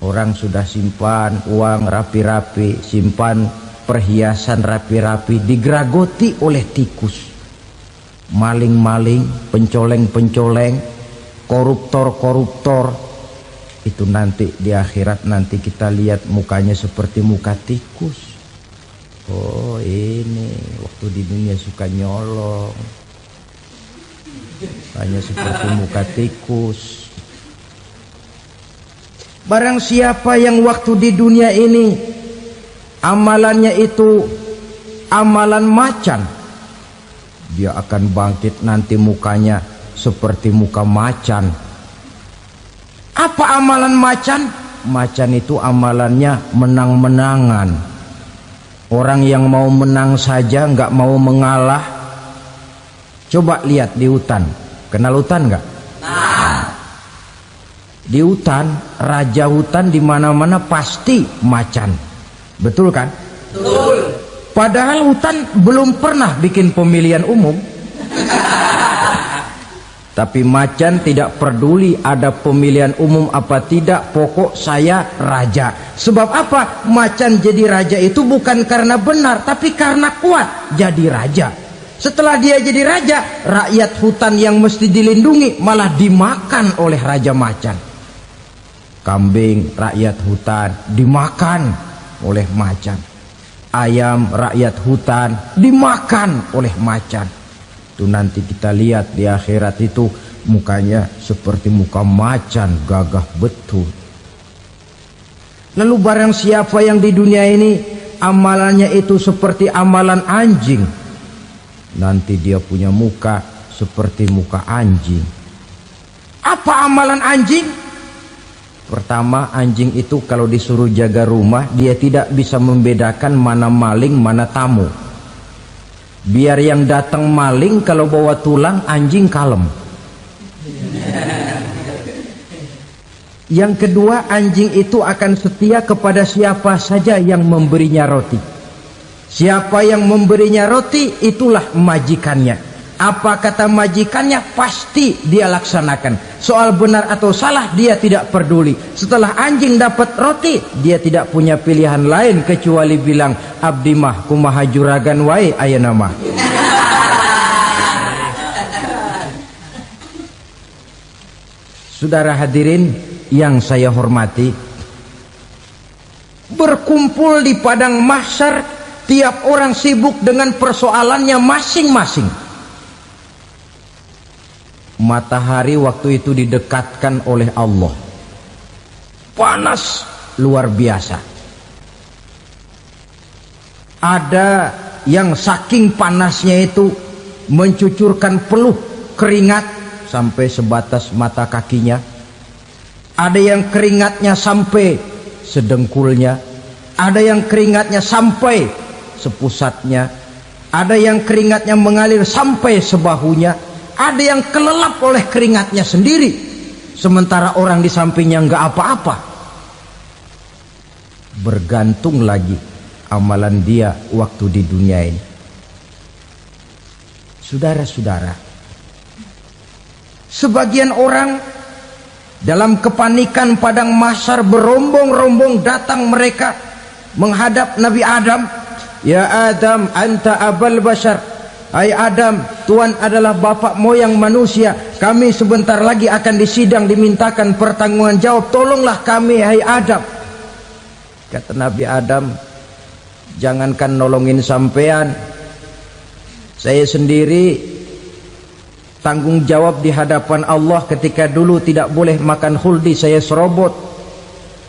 Speaker 1: Orang sudah simpan uang rapi-rapi, simpan perhiasan rapi-rapi, digeragoti oleh tikus. Maling-maling, pencoleng-pencoleng, koruptor-koruptor. Itu nanti di akhirat nanti kita lihat mukanya seperti muka tikus. Oh ini waktu di dunia suka nyolong, hanya seperti muka tikus. Barang siapa yang waktu di dunia ini amalannya itu amalan macan, dia akan bangkit nanti mukanya seperti muka macan. Apa amalan macan? Macan itu amalannya menang-menangan. Orang yang mau menang saja nggak mau mengalah. Coba lihat di hutan, kenal hutan nggak? Di hutan, raja hutan di mana-mana pasti macan, betul kan? Betul. Padahal hutan belum pernah bikin pemilihan umum. Tapi macan tidak peduli ada pemilihan umum apa tidak, pokok saya raja. Sebab apa? Macan jadi raja itu bukan karena benar, tapi karena kuat jadi raja. Setelah dia jadi raja, rakyat hutan yang mesti dilindungi malah dimakan oleh raja macan. Kambing rakyat hutan dimakan oleh macan. Ayam rakyat hutan dimakan oleh macan. Itu nanti kita lihat di akhirat itu mukanya seperti muka macan, gagah betul. Lalu barang siapa yang di dunia ini amalannya itu seperti amalan anjing, nanti dia punya muka seperti muka anjing. Apa amalan anjing? Pertama, anjing itu kalau disuruh jaga rumah, dia tidak bisa membedakan mana maling, mana tamu. Biar yang datang maling, kalau bawa tulang, anjing kalem. Yang kedua, anjing itu akan setia kepada siapa saja yang memberinya roti. Siapa yang memberinya roti, itulah majikannya. Apa kata majikannya pasti dia laksanakan. Soal benar atau salah dia tidak peduli. Setelah anjing dapat roti, dia tidak punya pilihan lain kecuali bilang, abdi mah kumaha juragan wae ayeuna mah. Saudara hadirin yang saya hormati, berkumpul di padang mahsyar, tiap orang sibuk dengan persoalannya masing-masing. Matahari waktu itu didekatkan oleh Allah, panas luar biasa. Ada yang saking panasnya itu mencucurkan peluh keringat sampai sebatas mata kakinya. Ada yang keringatnya sampai sedengkulnya, ada yang keringatnya sampai sepusatnya, ada yang keringatnya mengalir sampai sebahunya, ada yang kelelap oleh keringatnya sendiri, sementara orang di sampingnya nggak apa-apa. Bergantung lagi amalan dia waktu di dunia ini. Saudara-saudara, sebagian orang dalam kepanikan padang mahsyar berombong-rombong datang mereka menghadap Nabi Adam. Ya Adam, anta abal bashar. Hai Adam, Tuhan adalah bapak moyang manusia. Kami sebentar lagi akan disidang, dimintakan pertanggungan jawab. Tolonglah kami, hai Adam. Kata Nabi Adam, jangankan nolongin sampean, saya sendiri tanggung jawab di hadapan Allah ketika dulu tidak boleh makan khuldi, saya serobot.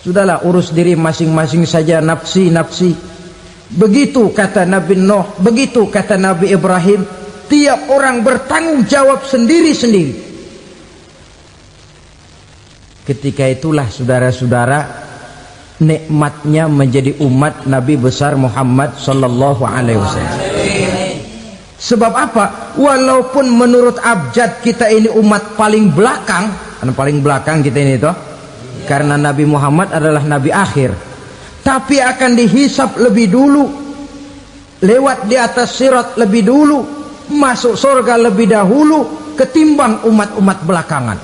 Speaker 1: Sudahlah, urus diri masing-masing saja, nafsi. Begitu kata Nabi Nuh, begitu kata Nabi Ibrahim. Tiap orang bertanggung jawab sendiri-sendiri. Ketika itulah saudara-saudara, nikmatnya menjadi umat Nabi besar Muhammad sallallahu alaihi wasallam. Sebab apa? Walaupun menurut abjad kita ini umat paling belakang, karena paling belakang kita ini toh, karena Nabi Muhammad adalah Nabi akhir, tapi akan dihisap lebih dulu, lewat di atas sirat lebih dulu, masuk surga lebih dahulu ketimbang umat-umat belakangan.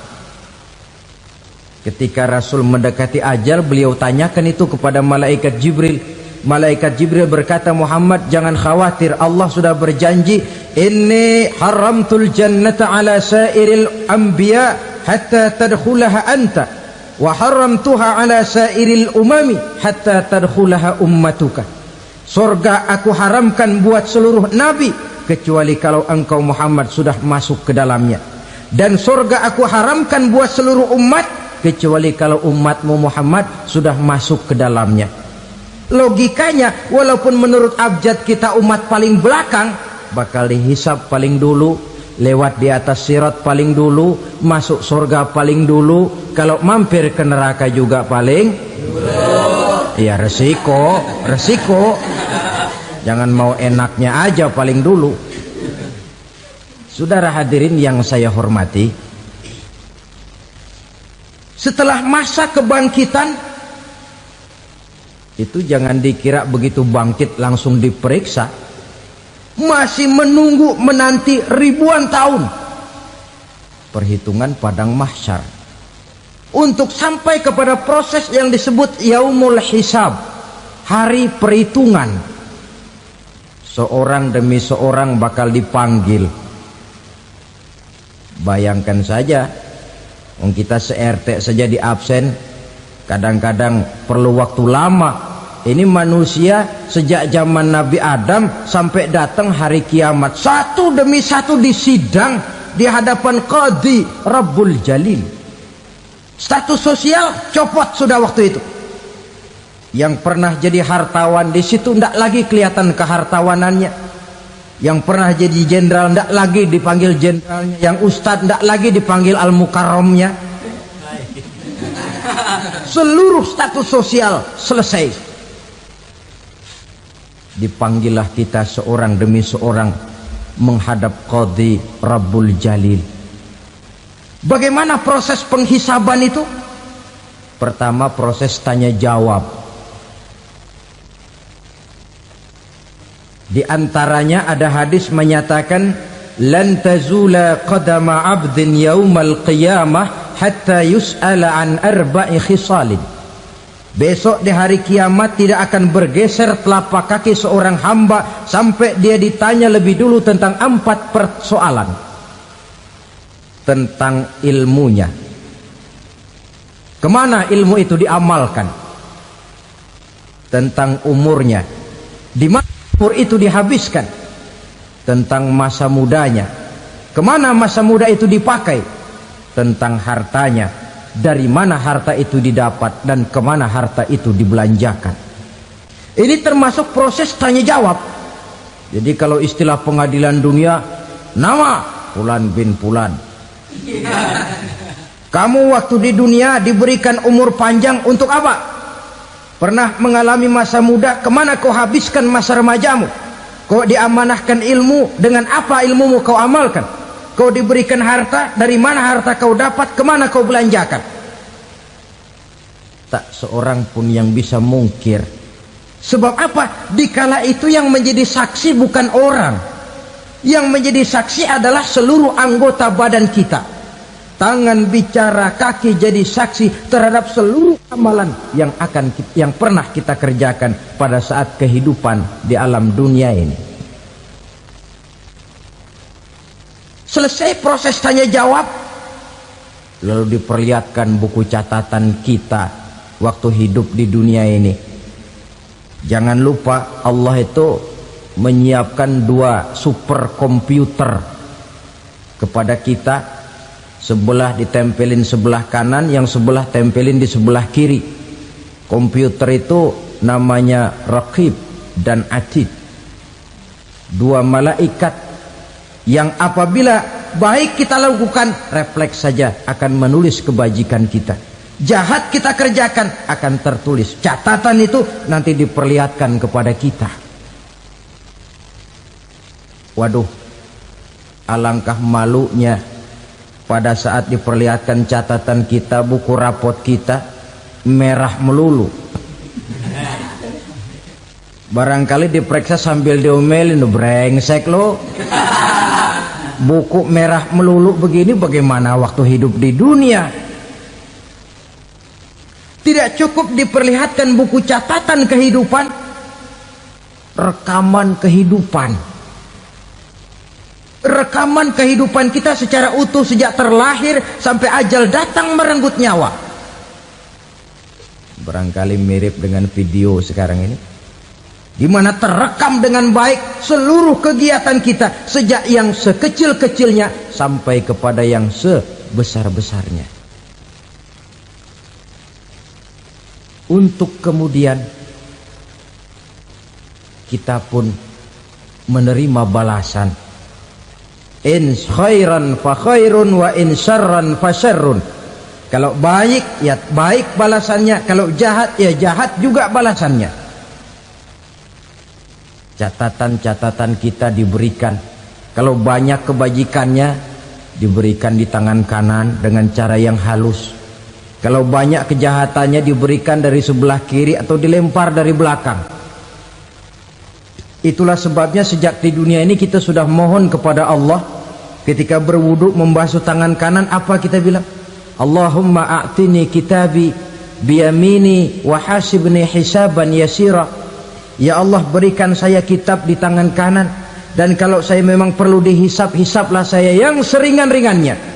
Speaker 1: Ketika Rasul mendekati ajal, beliau tanyakan itu kepada malaikat Jibril. Malaikat Jibril berkata, Muhammad jangan khawatir, Allah sudah berjanji, inni haramtul jannata ala sairil anbiya hatta tadkhulaha anta wa haramtuha ala sairil umami hatta tadkhulaha ummatuka. Surga aku haramkan buat seluruh nabi kecuali kalau engkau Muhammad sudah masuk ke dalamnya, dan surga aku haramkan buat seluruh umat kecuali kalau umatmu Muhammad sudah masuk ke dalamnya. Logikanya, walaupun menurut abjad kita umat paling belakang, bakal dihisap paling dulu, lewat di atas sirat paling dulu, masuk surga paling dulu, kalau mampir ke neraka juga paling dulu. Ya resiko. Jangan mau enaknya aja paling dulu. Saudara hadirin yang saya hormati, setelah masa kebangkitan itu jangan dikira begitu bangkit langsung diperiksa, masih menunggu menanti ribuan tahun perhitungan padang mahsyar untuk sampai kepada proses yang disebut yaumul hisab, hari perhitungan. Seorang demi seorang bakal dipanggil. Bayangkan saja, kita se-RT saja di absen, kadang-kadang perlu waktu lama. Ini manusia sejak zaman Nabi Adam sampai datang hari kiamat, satu demi satu disidang di hadapan Qadhi Rabbul Jalil. Status sosial copot sudah waktu itu. Yang pernah jadi hartawan di situ tidak lagi kelihatan kehartawanannya. Yang pernah jadi jenderal tidak lagi dipanggil jenderalnya. Yang ustadz tidak lagi dipanggil al-mukarramnya. Seluruh status sosial selesai. Dipanggillah kita seorang demi seorang menghadap Qadhi Rabbul Jalil. Bagaimana proses penghisaban itu? Pertama, proses tanya jawab. Di antaranya ada hadis menyatakan, lan tazula qadama 'abdin yaumal qiyamah hatta yus'ala an arba'i khisalin. Besok di hari kiamat tidak akan bergeser telapak kaki seorang hamba sampai dia ditanya lebih dulu tentang 4 persoalan. Tentang ilmunya, kemana ilmu itu diamalkan. Tentang umurnya, di mana umur itu dihabiskan. Tentang masa mudanya, kemana masa muda itu dipakai. tentang hartanya, dari mana harta itu didapat dan kemana harta itu dibelanjakan. Ini termasuk proses tanya jawab. Jadi kalau istilah pengadilan dunia, nama Fulan bin Fulan. Kamu waktu di dunia diberikan umur panjang untuk apa? Pernah mengalami masa muda, kemana kau habiskan masa remajamu? Kau diamanahkan ilmu, dengan apa ilmumu kau amalkan? Kau diberikan harta, dari mana harta kau dapat, kemana kau belanjakan? Tak seorang pun yang bisa mungkir. Sebab apa? Dikala itu yang menjadi saksi bukan orang. Yang menjadi saksi adalah seluruh anggota badan kita. Tangan bicara, kaki jadi saksi terhadap seluruh amalan yang pernah kita kerjakan pada saat kehidupan di alam dunia ini. Selesai proses tanya jawab, lalu diperlihatkan buku catatan kita waktu hidup di dunia ini. Jangan lupa Allah itu menyiapkan 2 superkomputer kepada kita. Sebelah ditempelin sebelah kanan, yang sebelah tempelin di sebelah kiri. Komputer itu namanya Raqib dan Atid, 2 malaikat yang apabila baik kita lakukan, refleks saja akan menulis kebajikan kita. Jahat kita kerjakan, akan tertulis. Catatan itu nanti diperlihatkan kepada kita. Waduh, alangkah malunya pada saat diperlihatkan catatan kita, buku rapot kita merah melulu. Barangkali diperiksa sambil diomelin, brengsek lo. Buku merah melulu begini, bagaimana waktu hidup di dunia? Tidak cukup diperlihatkan buku catatan kehidupan, rekaman kehidupan. Rekaman kehidupan kita secara utuh sejak terlahir sampai ajal datang merenggut nyawa. Barangkali mirip dengan video sekarang ini, di mana terekam dengan baik seluruh kegiatan kita, sejak yang sekecil-kecilnya sampai kepada yang sebesar-besarnya. Untuk kemudian kita pun menerima balasan. In khairan fa khairun wa in syarran fa syarrun. Kalau baik ya baik balasannya, kalau jahat ya jahat juga balasannya. Catatan-catatan kita diberikan. Kalau banyak kebajikannya diberikan di tangan kanan dengan cara yang halus. Kalau banyak kejahatannya diberikan dari sebelah kiri atau dilempar dari belakang. Itulah sebabnya sejak di dunia ini kita sudah mohon kepada Allah. Ketika berwudu membasuh tangan kanan, apa kita bilang? Allahumma a'tini kitabi biyamini wa hasibni hisaban yasira. Ya Allah, berikan saya kitab di tangan kanan, dan kalau saya memang perlu dihisap, hisaplah saya yang seringan-ringannya.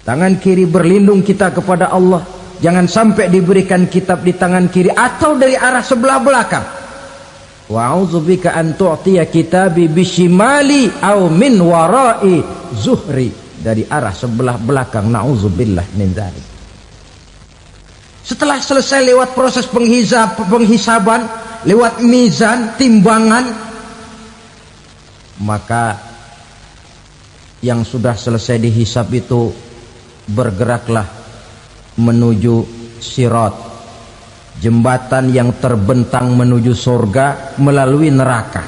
Speaker 1: Tangan kiri berlindung kita kepada Allah, jangan sampai diberikan kitab di tangan kiri atau dari arah sebelah belakang. Wa a'udzubika an tu'tiya kitabi bishimali aw min wara'i zuhri, dari arah sebelah belakang. Na'udzubillah min dzalik. Setelah selesai lewat proses penghisaban, lewat mizan, timbangan, maka yang sudah selesai dihisab itu bergeraklah menuju sirat, jembatan yang terbentang menuju surga melalui neraka.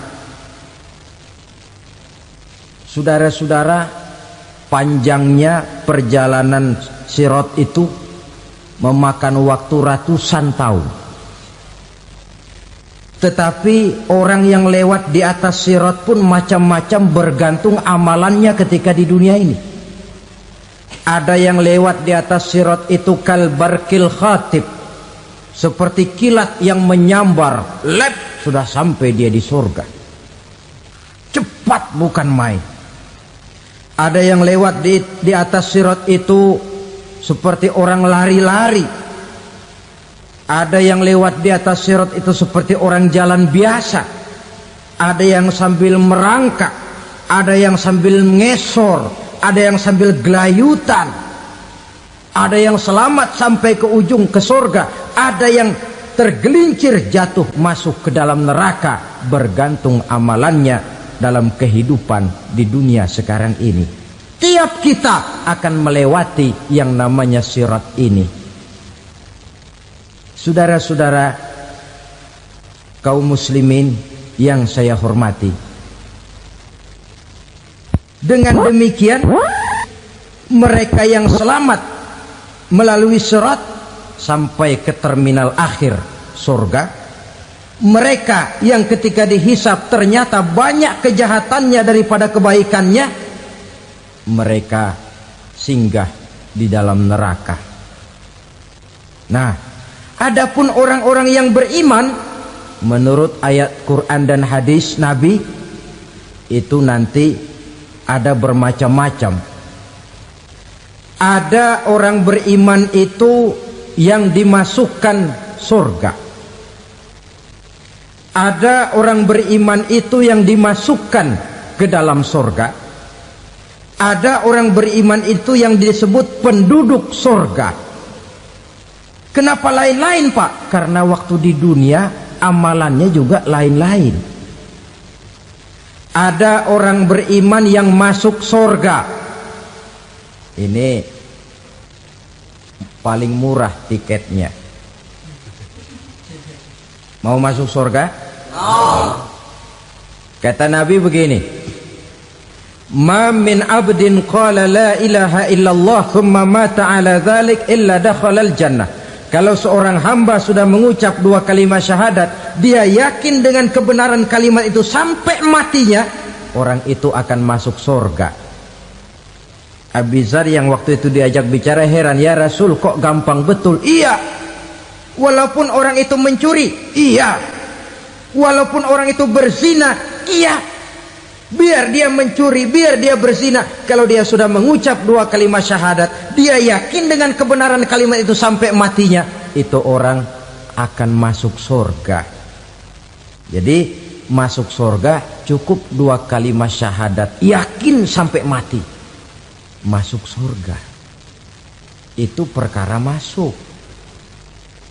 Speaker 1: Saudara-saudara, panjangnya perjalanan sirat itu memakan waktu ratusan tahun. Tetapi orang yang lewat di atas sirat pun macam-macam, bergantung amalannya ketika di dunia ini. Ada yang lewat di atas sirat itu kal barkil khatib, seperti kilat yang menyambar, lep, sudah sampai dia di surga. Cepat bukan main. Ada yang lewat di atas sirat itu seperti orang lari-lari. Ada yang lewat di atas sirat itu seperti orang jalan biasa. Ada yang sambil merangkak, ada yang sambil ngesor, ada yang sambil gelayutan, ada yang selamat sampai ke ujung ke surga, ada yang tergelincir jatuh masuk ke dalam neraka, bergantung amalannya dalam kehidupan di dunia sekarang ini. Tiap kita akan melewati yang namanya sirat ini. Saudara-saudara kaum muslimin yang saya hormati, dengan demikian mereka yang selamat melalui sirat sampai ke terminal akhir surga, mereka yang ketika dihisab ternyata banyak kejahatannya daripada kebaikannya, mereka singgah di dalam neraka. Nah, adapun orang-orang yang beriman menurut ayat Quran dan hadis Nabi itu nanti ada bermacam-macam. Ada orang beriman itu yang dimasukkan surga. Ada orang beriman itu yang dimasukkan ke dalam surga. Ada orang beriman itu yang disebut penduduk surga. Kenapa lain-lain, Pak? Karena waktu di dunia amalannya juga lain-lain. Ada orang beriman yang masuk surga. Ini paling murah tiketnya. Mau masuk surga? Kata Nabi begini, ma min abdin qala la ilaha illallah thumma mata ala dhalik illa dakhalal jannah. Kalau seorang hamba sudah mengucap dua kalimat syahadat, dia yakin dengan kebenaran kalimat itu sampai matinya, orang itu akan masuk surga. Abi Dzar yang waktu itu diajak bicara heran, ya Rasul kok gampang betul? Iya, walaupun orang itu mencuri, iya, walaupun orang itu berzina, iya, biar dia mencuri, biar dia berzina, kalau dia sudah mengucap dua kalimat syahadat, dia yakin dengan kebenaran kalimat itu sampai matinya, itu orang akan masuk surga. Jadi masuk surga cukup dua kalimat syahadat, yakin sampai mati, masuk surga. Itu perkara masuk.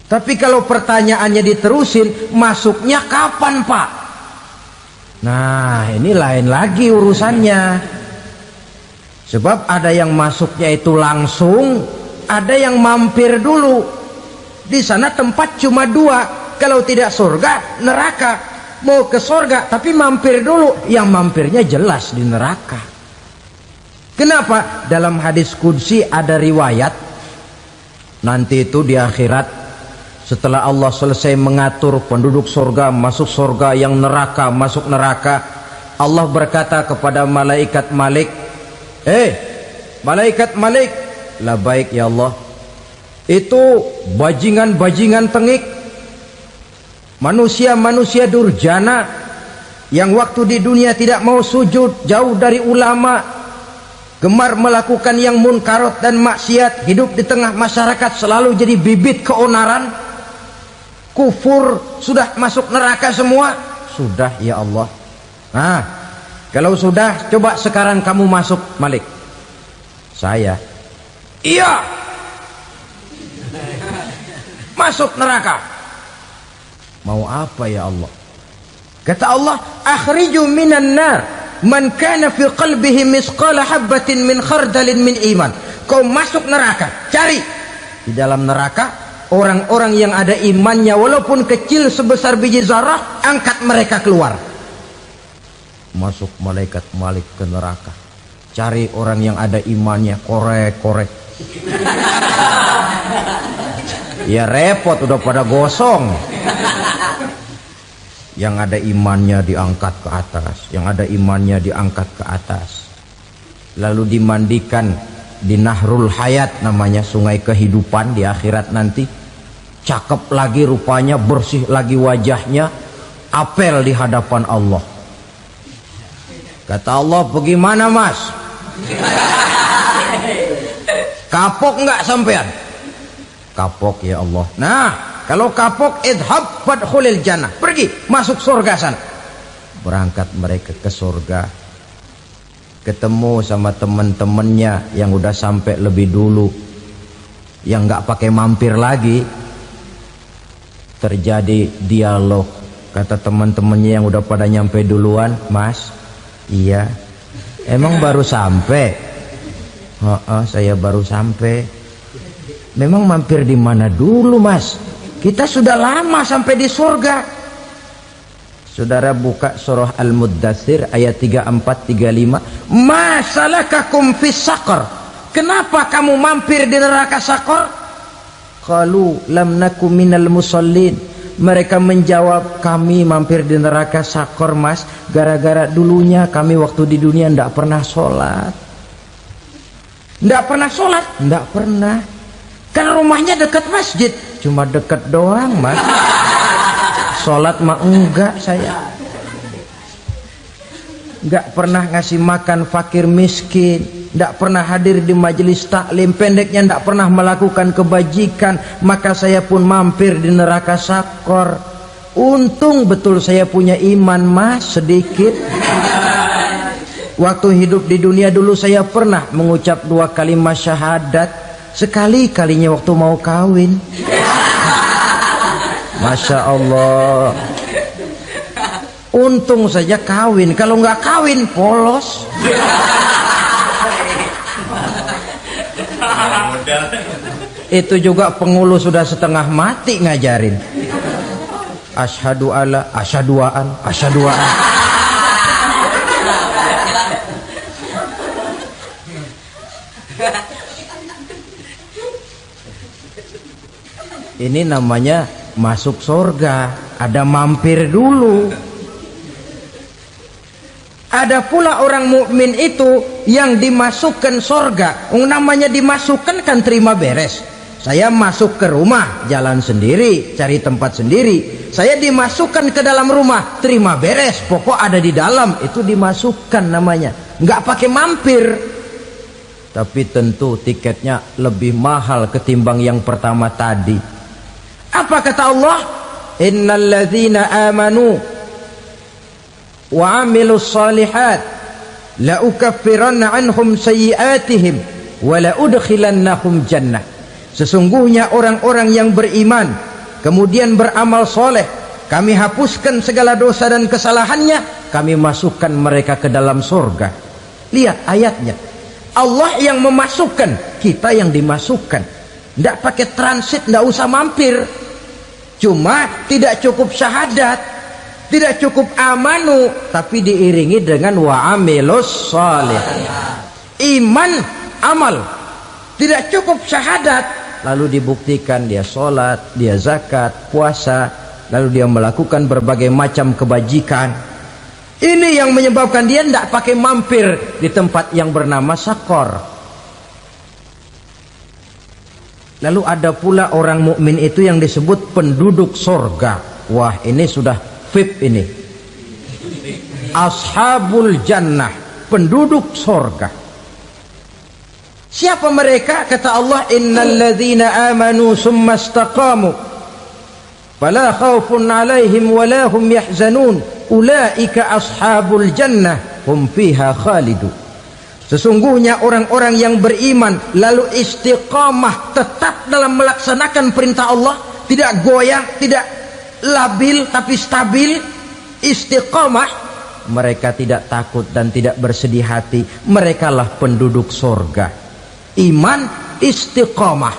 Speaker 1: Tapi kalau pertanyaannya diterusin, masuknya kapan, Pak? Nah, ini lain lagi urusannya. Sebab ada yang masuknya itu langsung, ada yang mampir dulu. Di sana tempat cuma dua, kalau tidak surga, neraka. Mau ke surga tapi mampir dulu, yang mampirnya jelas di neraka. Kenapa? Dalam hadis qudsi ada riwayat, nanti itu di akhirat, setelah Allah selesai mengatur penduduk surga masuk surga, yang neraka masuk neraka, Allah berkata kepada malaikat Malik, malaikat Malik, labaik ya Allah, itu bajingan-bajingan tengik, manusia-manusia durjana yang waktu di dunia tidak mau sujud, jauh dari ulama, gemar melakukan yang munkarat dan maksiat, hidup di tengah masyarakat selalu jadi bibit keonaran, kufur, sudah masuk neraka semua. Sudah ya Allah. Nah, kalau sudah, coba sekarang kamu masuk, Malik. Saya, iya, masuk neraka. Mau apa ya Allah? Kata Allah, akhriju minan nar man kana fi qalbihi misqala habatin min khardalin min iman. Kau masuk neraka, cari di dalam neraka orang-orang yang ada imannya walaupun kecil sebesar biji zarah, angkat mereka keluar. Masuk malaikat Malik ke neraka, cari orang yang ada imannya, korek-korek. Ya repot, udah pada gosong. Yang ada imannya diangkat ke atas, yang ada imannya diangkat ke atas, lalu dimandikan di Nahrul Hayat, namanya sungai kehidupan di akhirat nanti. Cakep lagi rupanya, bersih lagi wajahnya, apel di hadapan Allah. Kata Allah, bagaimana mas? Kapok nggak sampean? Kapok ya Allah. Nah, kalau kapok, idhab fadkhulil jannah, pergi masuk surga sana. Berangkat mereka ke surga. ketemu sama teman-temannya yang udah sampai lebih dulu, yang nggak pakai mampir lagi. Terjadi dialog. Kata teman-temannya yang udah pada nyampe duluan, "Mas, iya, emang baru sampai?" "Oh, saya baru sampai." "Memang mampir di mana dulu, Mas? Kita sudah lama sampai di surga." Saudara buka surah Al-Muddatsir ayat 34-35. "Ma salakakum fis saqar?" Kenapa kamu mampir di neraka Sakor? Qalu lam naku minal musallin. Mereka menjawab, kami mampir di neraka Sakor, Mas, gara-gara dulunya kami waktu di dunia ndak pernah sholat. Ndak pernah sholat? Ndak pernah. Kan rumahnya dekat masjid. Cuma dekat doang, Mas. Sholat mah enggak saya. Nggak pernah ngasih makan fakir miskin, nggak pernah hadir di majelis taklim, pendeknya nggak pernah melakukan kebajikan, maka saya pun mampir di neraka Sakor. Untung betul saya punya iman, Mas, sedikit. Waktu hidup di dunia dulu saya pernah mengucap 2 kalimat syahadat, sekali-kalinya waktu mau kawin. Masya Allah. Untung saja kawin, kalau nggak kawin polos. Itu juga pengulu sudah setengah mati ngajarin. Asyhadu alla, asyaduaan, asyaduaan. Ini namanya masuk surga, ada mampir dulu. Ada pula orang mukmin itu yang dimasukkan surga. Namanya dimasukkan kan terima beres. Saya masuk ke rumah, jalan sendiri, cari tempat sendiri. Saya dimasukkan ke dalam rumah, terima beres, pokok ada di dalam, itu dimasukkan namanya. Nggak pakai mampir. Tapi tentu tiketnya lebih mahal ketimbang yang pertama tadi. Apa kata Allah? Innal ladzina amanu wa amilus salihat la ukaffiranna anhum sayyi'atihim wa la udkhilannahum jannah. Sesungguhnya orang-orang yang beriman kemudian beramal soleh, kami hapuskan segala dosa dan kesalahannya, kami masukkan mereka ke dalam surga. Lihat ayatnya, Allah yang memasukkan, kita yang dimasukkan. Tidak pakai transit, tidak usah mampir. Cuma tidak cukup syahadat, tidak cukup amanu, tapi diiringi dengan wa'amilus salih. Iman, amal. Tidak cukup syahadat, lalu dibuktikan dia sholat, dia zakat, puasa, lalu dia melakukan berbagai macam kebajikan. Ini yang menyebabkan dia tidak pakai mampir di tempat yang bernama Sakor. Lalu ada pula orang mukmin itu yang disebut penduduk sorga. Wah, ini sudah VIP ini. Ashabul jannah, penduduk sorga. Siapa mereka? Kata Allah, innal ladzina amanu summa istaqamu fala khaufun alaihim wala hum yahzanun ulaika ashabul jannah hum fiha khalidun. Sesungguhnya orang-orang yang beriman lalu istiqamah, tetap dalam melaksanakan perintah Allah, tidak goyah, tidak labil tapi stabil, istiqamah, mereka tidak takut dan tidak bersedih hati, merekalah penduduk surga. Iman, istiqamah.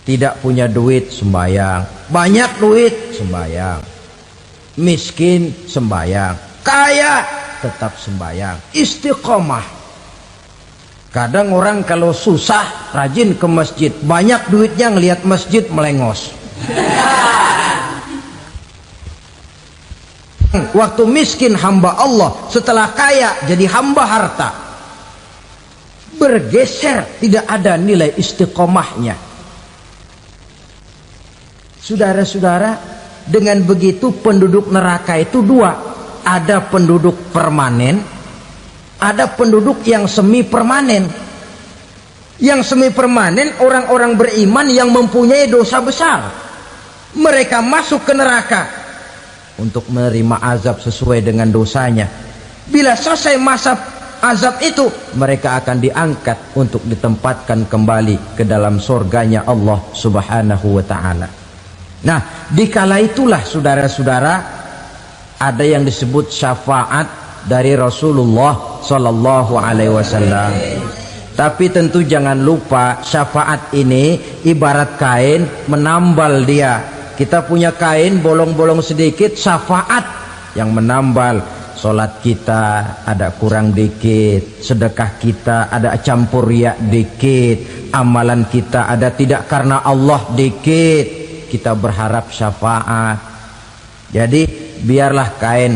Speaker 1: Tidak punya duit, sembayang. Banyak duit, sembayang. Miskin, sembayang. Kaya, tetap sembayang. Istiqamah. Kadang orang kalau susah rajin ke masjid, banyak duitnya ngelihat masjid melengos. Waktu miskin hamba Allah, setelah kaya jadi hamba harta. Bergeser, tidak ada nilai istiqomahnya. Saudara-saudara, dengan begitu penduduk neraka itu dua. Ada penduduk permanen, ada penduduk yang semi permanen. Yang semi permanen orang-orang beriman yang mempunyai dosa besar. Mereka masuk ke neraka untuk menerima azab sesuai dengan dosanya. Bila selesai masa azab itu, mereka akan diangkat untuk ditempatkan kembali ke dalam surganya Allah Subhanahu wa ta'ala. Nah, dikala itulah saudara-saudara, ada yang disebut syafaat dari Rasulullah Sallallahu Alaihi Wasallam. Tapi tentu jangan lupa, syafaat ini ibarat kain menambal dia. Kita punya kain bolong-bolong sedikit, syafaat yang menambal. Solat kita ada kurang dikit, sedekah kita ada campur riak dikit, amalan kita ada tidak karena Allah dikit, kita berharap syafaat. Jadi biarlah kain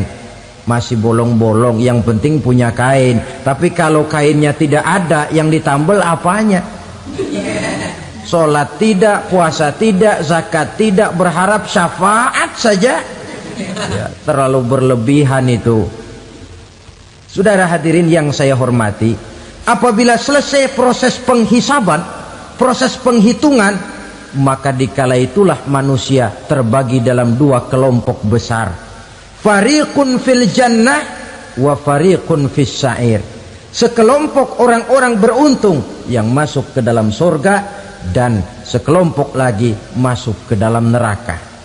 Speaker 1: masih bolong-bolong, yang penting punya kain. Tapi kalau kainnya tidak ada, yang ditambal apanya? Solat tidak, puasa tidak, zakat tidak, berharap syafaat saja. Ya, terlalu berlebihan itu. Saudara hadirin yang saya hormati, apabila selesai proses penghisaban, proses penghitungan, maka dikala itulah manusia terbagi dalam dua kelompok besar. Fariqun fil jannah wa fariqun fis sa'ir. Sekelompok orang-orang beruntung yang masuk ke dalam surga, dan sekelompok lagi masuk ke dalam neraka.